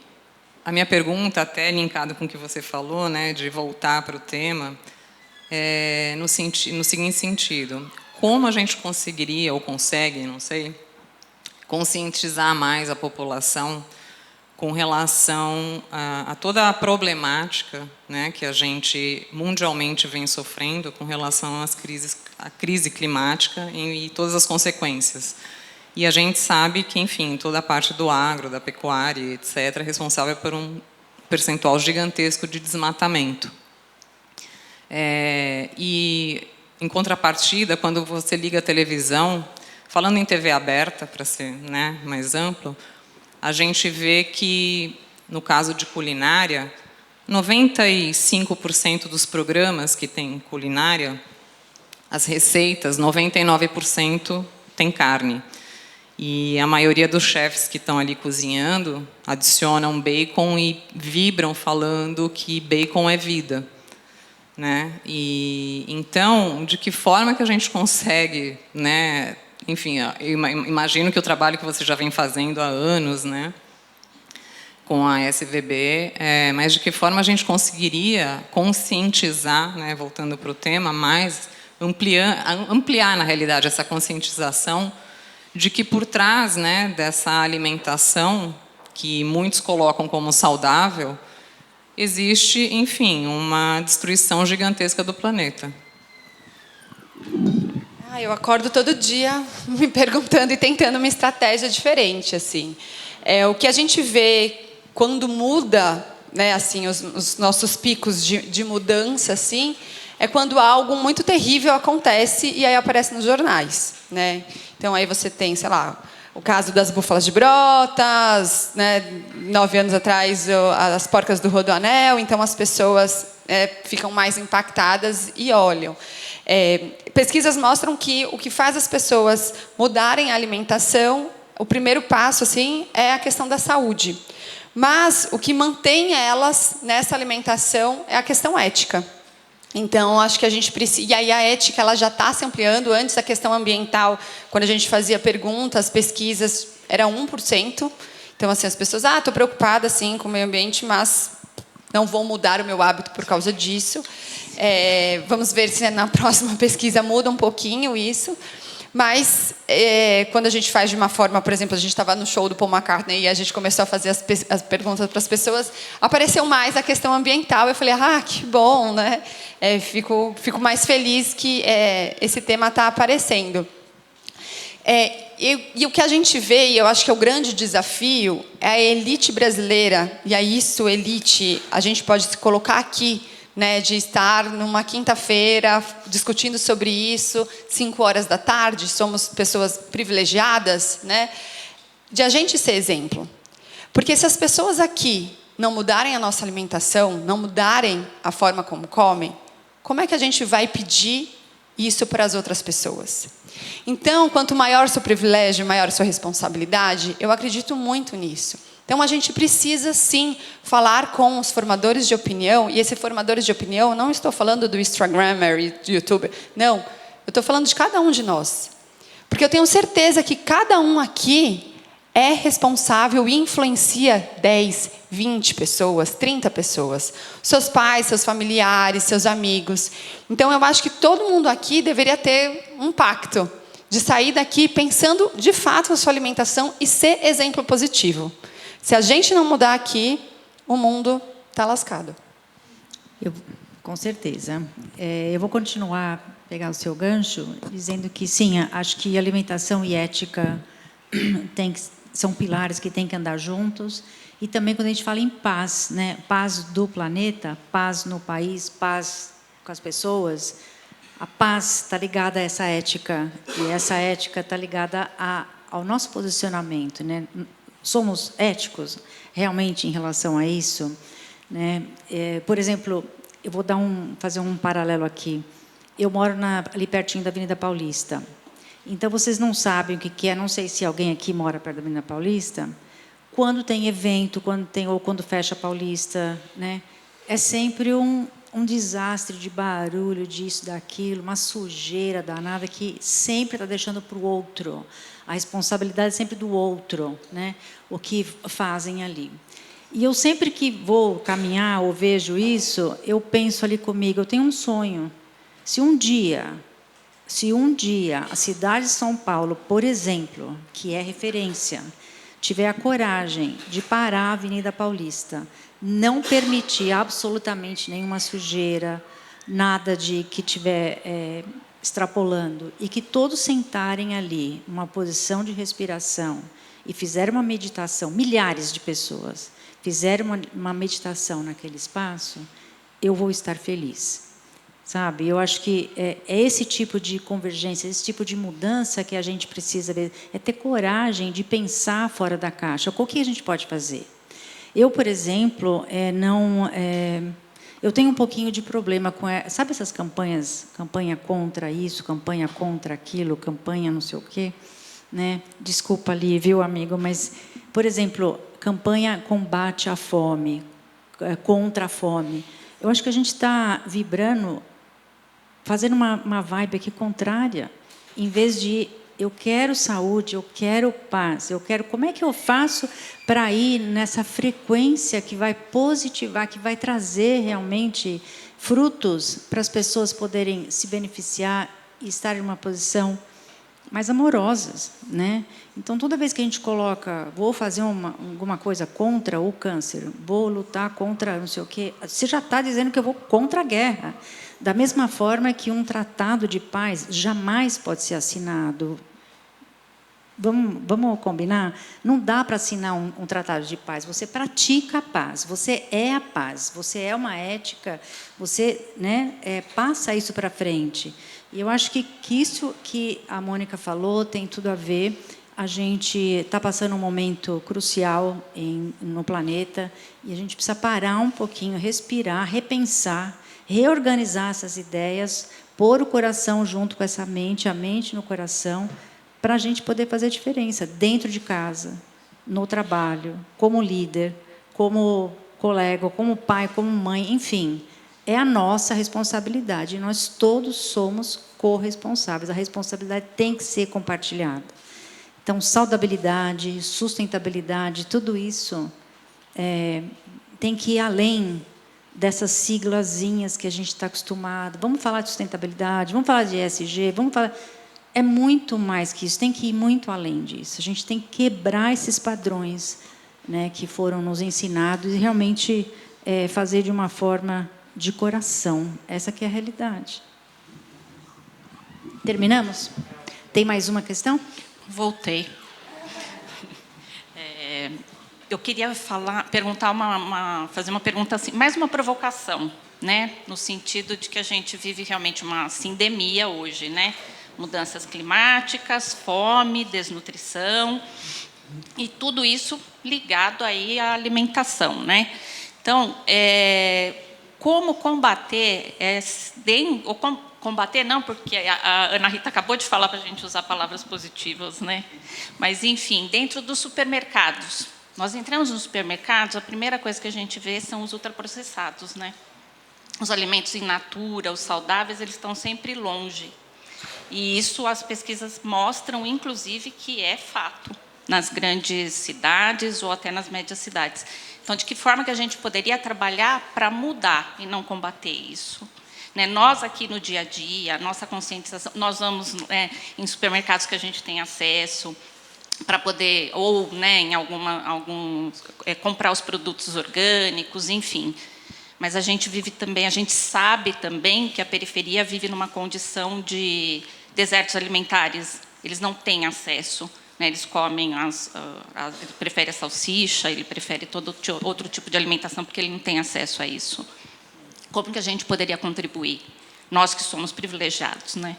a minha pergunta, até linkado com o que você falou, né, de voltar para o tema, é no seguinte sentido: como a gente conseguiria, ou consegue, não sei, conscientizar mais a população com relação a toda a problemática, né, que a gente mundialmente vem sofrendo com relação à crise climática e todas as consequências. E a gente sabe que, enfim, toda a parte do agro, da pecuária, etc., é responsável por um percentual gigantesco de desmatamento. E, em contrapartida, quando você liga a televisão, falando em TV aberta, para ser, né, mais amplo, a gente vê que, no caso de culinária, 95% dos programas que tem culinária, as receitas, 99% tem carne. E a maioria dos chefes que estão ali cozinhando adicionam bacon e vibram falando que bacon é vida, né? E então, de que forma que a gente consegue, né? Enfim, eu imagino que o trabalho que você já vem fazendo há anos, né, com a SVB, mas de que forma a gente conseguiria conscientizar, né, voltando para o tema, mais ampliar, na realidade, essa conscientização de que por trás, né, dessa alimentação que muitos colocam como saudável, existe, enfim, uma destruição gigantesca do planeta. Eu acordo todo dia me perguntando e tentando uma estratégia diferente, assim. O que a gente vê quando muda, né, assim, os nossos picos de mudança, assim, é quando algo muito terrível acontece e aí aparece nos jornais, né? Então aí você tem, sei lá, o caso das búfalas de Brotas, né? 9 anos atrás as porcas do Rodoanel, então as pessoas ficam mais impactadas e olham. Pesquisas mostram que o que faz as pessoas mudarem a alimentação, o primeiro passo, assim, é a questão da saúde. Mas o que mantém elas nessa alimentação é a questão ética. Então, acho que a gente precisa... E aí a ética ela já está se ampliando. Antes, a questão ambiental, quando a gente fazia perguntas, pesquisas, era 1%. Então, assim, as pessoas... estou preocupada, assim, com o meio ambiente, mas não vou mudar o meu hábito por causa disso. Vamos ver se na próxima pesquisa muda um pouquinho isso. Mas, quando a gente faz de uma forma... Por exemplo, a gente estava no show do Paul McCartney e a gente começou a fazer as perguntas para as pessoas, apareceu mais a questão ambiental. Eu falei, que bom, né? Fico mais feliz que esse tema está aparecendo. E o que a gente vê, e eu acho que é o grande desafio, é a elite brasileira. E aí isso, elite, a gente pode se colocar aqui, né, de estar numa quinta-feira discutindo sobre isso, 5 horas da tarde, somos pessoas privilegiadas, né, de a gente ser exemplo. Porque se as pessoas aqui não mudarem a nossa alimentação, não mudarem a forma como comem, como é que a gente vai pedir isso para as outras pessoas? Então, quanto maior o seu privilégio, maior a sua responsabilidade, eu acredito muito nisso. Então, a gente precisa, sim, falar com os formadores de opinião, e esses formadores de opinião, não estou falando do Instagrammer e do YouTuber, não, eu estou falando de cada um de nós. Porque eu tenho certeza que cada um aqui é responsável e influencia 10, 20 pessoas, 30 pessoas. Seus pais, seus familiares, seus amigos. Então, eu acho que todo mundo aqui deveria ter um pacto de sair daqui pensando, de fato, na sua alimentação e ser exemplo positivo. Se a gente não mudar aqui, o mundo está lascado. Com certeza. Eu vou continuar, pegar o seu gancho, dizendo que, sim, acho que alimentação e ética são pilares que têm que andar juntos. E também, quando a gente fala em paz, né? Paz do planeta, paz no país, paz com as pessoas, a paz está ligada a essa ética. E essa ética está ligada ao nosso posicionamento, né? Somos éticos realmente em relação a isso, né? Por exemplo, eu vou fazer um paralelo aqui. Eu moro ali pertinho da Avenida Paulista. Então, vocês não sabem o que é, não sei se alguém aqui mora perto da Avenida Paulista, quando tem evento, quando fecha a Paulista, né? É sempre um desastre de barulho, disso, daquilo, uma sujeira danada que sempre está deixando para o outro. A responsabilidade é sempre do outro, né? O que fazem ali. E eu sempre que vou caminhar ou vejo isso, eu penso ali comigo, eu tenho um sonho. Se um dia a cidade de São Paulo, por exemplo, que é referência, tiver a coragem de parar a Avenida Paulista, não permitir absolutamente nenhuma sujeira, nada de que estiver extrapolando, e que todos sentarem ali, numa posição de respiração, e fizerem uma meditação, milhares de pessoas fizeram uma meditação naquele espaço, eu vou estar feliz. Sabe? Eu acho que é esse tipo de convergência, esse tipo de mudança que a gente precisa ver, é ter coragem de pensar fora da caixa. O que a gente pode fazer? Eu, por exemplo, eu tenho um pouquinho de problema com... Sabe essas campanhas? Campanha contra isso, campanha contra aquilo, campanha não sei o quê? Né? Desculpa ali, viu, amigo? Mas, por exemplo, campanha combate à fome, contra a fome. Eu acho que a gente está vibrando, fazendo uma vibe aqui contrária, em vez de eu quero saúde, eu quero paz, eu quero... Como é que eu faço para ir nessa frequência que vai positivar, que vai trazer realmente frutos para as pessoas poderem se beneficiar e estar em uma posição mais amorosas, né? Então, toda vez que a gente coloca, vou fazer alguma coisa contra o câncer, vou lutar contra não sei o quê, você já está dizendo que eu vou contra a guerra. Da mesma forma que um tratado de paz jamais pode ser assinado. Vamos combinar? Não dá para assinar um tratado de paz. Você pratica a paz, você é a paz, você é uma ética, você, né, passa isso para frente. E eu acho que isso que a Mônica falou tem tudo a ver. A gente está passando um momento crucial no planeta e a gente precisa parar um pouquinho, respirar, repensar, reorganizar essas ideias, pôr o coração junto com essa mente, a mente no coração, para a gente poder fazer diferença dentro de casa, no trabalho, como líder, como colega, como pai, como mãe, enfim. É a nossa responsabilidade. Nós todos somos corresponsáveis. A responsabilidade tem que ser compartilhada. Então, saudabilidade, sustentabilidade, tudo isso tem que ir além dessas siglazinhas que a gente está acostumado. Vamos falar de sustentabilidade, vamos falar de ESG, vamos falar... É muito mais que isso, tem que ir muito além disso. A gente tem que quebrar esses padrões, né, que foram nos ensinados e realmente fazer de uma forma de coração. Essa que é a realidade. Terminamos? Tem mais uma questão? Voltei. Eu queria perguntar fazer uma pergunta assim, mais uma provocação, né, no sentido de que a gente vive realmente uma sindemia hoje, né? Mudanças climáticas, fome, desnutrição, e tudo isso ligado aí à alimentação, né? Então, como combater, combater não, porque a Ana Rita acabou de falar para a gente usar palavras positivas, né? Mas, enfim, dentro dos supermercados. Nós entramos nos supermercados, a primeira coisa que a gente vê são os ultraprocessados, né? Os alimentos in natura, os saudáveis, eles estão sempre longe. E isso as pesquisas mostram, inclusive, que é fato nas grandes cidades ou até nas médias cidades. Então, de que forma que a gente poderia trabalhar para mudar e não combater isso? Né? Nós, aqui no dia a dia, a nossa conscientização, nós vamos em supermercados que a gente tem acesso para poder, ou né, em comprar os produtos orgânicos, enfim. Mas a gente vive também, a gente sabe também que a periferia vive numa condição de desertos alimentares. Eles não têm acesso, né? Eles comem ele prefere a salsicha, ele prefere todo outro tipo de alimentação porque ele não tem acesso a isso. Como que a gente poderia contribuir? Nós que somos privilegiados, né?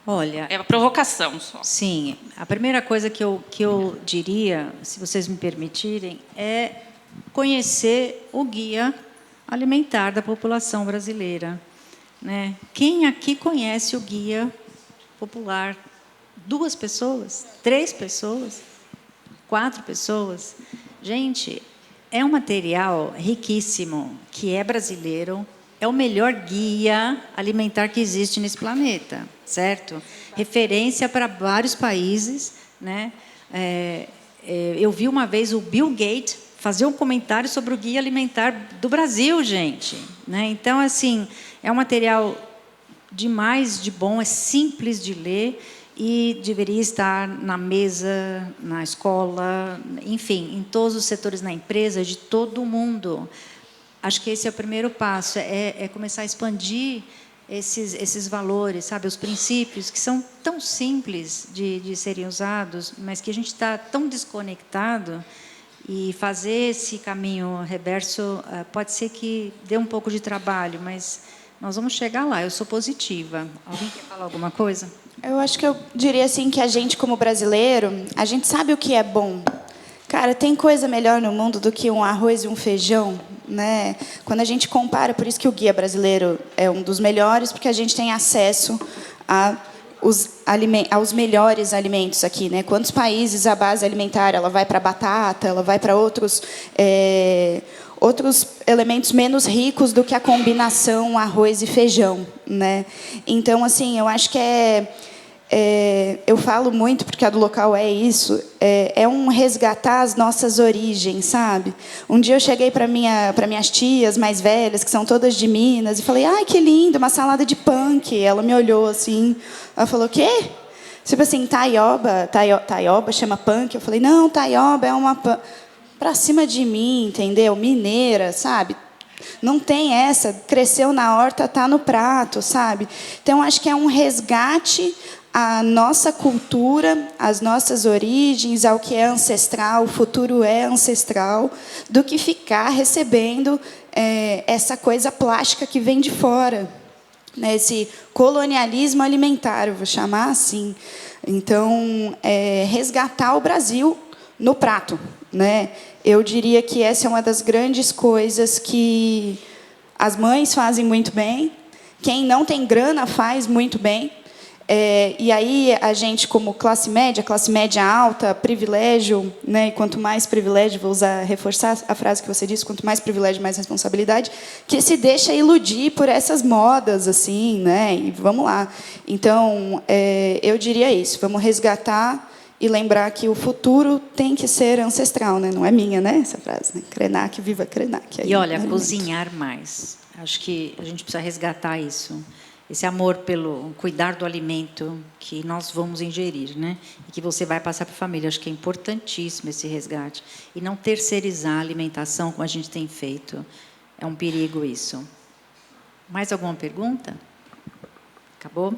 Olha, é uma provocação só. Sim, a primeira coisa que eu diria, se vocês me permitirem, é conhecer o guia alimentar da população brasileira, né? Quem aqui conhece o guia popular? 2 pessoas? 3 pessoas? 4 pessoas? Gente, é um material riquíssimo, que é brasileiro, é o melhor guia alimentar que existe nesse planeta, certo? Referência para vários países, né? Eu vi uma vez o Bill Gates fazer um comentário sobre o guia alimentar do Brasil, gente, né? Então, assim, é um material demais de bom, é simples de ler e deveria estar na mesa, na escola, enfim, em todos os setores na empresa, de todo mundo. Acho que esse é o primeiro passo, é começar a expandir esses valores, sabe, os princípios que são tão simples de serem usados, mas que a gente está tão desconectado, e fazer esse caminho reverso pode ser que dê um pouco de trabalho, mas nós vamos chegar lá. Eu sou positiva. Alguém quer falar alguma coisa? Eu acho que eu diria assim que a gente, como brasileiro, a gente sabe o que é bom. Cara, tem coisa melhor no mundo do que um arroz e um feijão, né? Quando a gente compara, por isso que o guia brasileiro é um dos melhores, porque a gente tem acesso aos melhores alimentos aqui, né? Quantos países a base alimentar ela vai para batata, ela vai para outros elementos menos ricos do que a combinação arroz e feijão, né? Então, assim, eu acho que eu falo muito, porque a do local é isso, é um resgatar as nossas origens, sabe? Um dia eu cheguei para minhas tias mais velhas, que são todas de Minas, e falei, ai, que lindo, uma salada de punk. Ela me olhou assim, ela falou, o quê? Tipo assim, taioba chama punk? Eu falei, não, taioba é uma para cima de mim, entendeu? Mineira, sabe? Não tem essa, cresceu na horta, tá no prato, sabe? Então, acho que é um resgate à nossa cultura, às nossas origens, ao que é ancestral, o futuro é ancestral, do que ficar recebendo essa coisa plástica que vem de fora, né? Esse colonialismo alimentar, eu vou chamar assim. Então, resgatar o Brasil no prato, né? Eu diria que essa é uma das grandes coisas que as mães fazem muito bem, quem não tem grana faz muito bem. E aí a gente, como classe média alta, privilégio, né? E quanto mais privilégio, vou reforçar a frase que você disse, quanto mais privilégio, mais responsabilidade, que se deixa iludir por essas modas, assim, né? E vamos lá. Então, eu diria isso, vamos resgatar e lembrar que o futuro tem que ser ancestral, né? Não é minha, né? Essa frase, né? Krenak, viva Krenak. E olha, cozinhar mais. Acho que a gente precisa resgatar isso. Esse amor pelo cuidar do alimento que nós vamos ingerir, né? E que você vai passar para a família. Acho que é importantíssimo esse resgate. E não terceirizar a alimentação como a gente tem feito. É um perigo isso. Mais alguma pergunta? Acabou?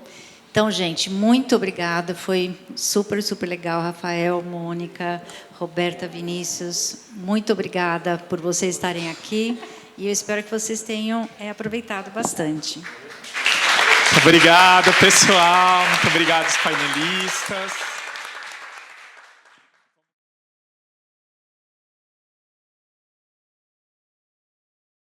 Então, gente, muito obrigada. Foi super, super legal. Rafael, Mônica, Roberta, Vinícius, muito obrigada por vocês estarem aqui. E eu espero que vocês tenham aproveitado bastante. Obrigado, pessoal. Muito obrigado, os painelistas.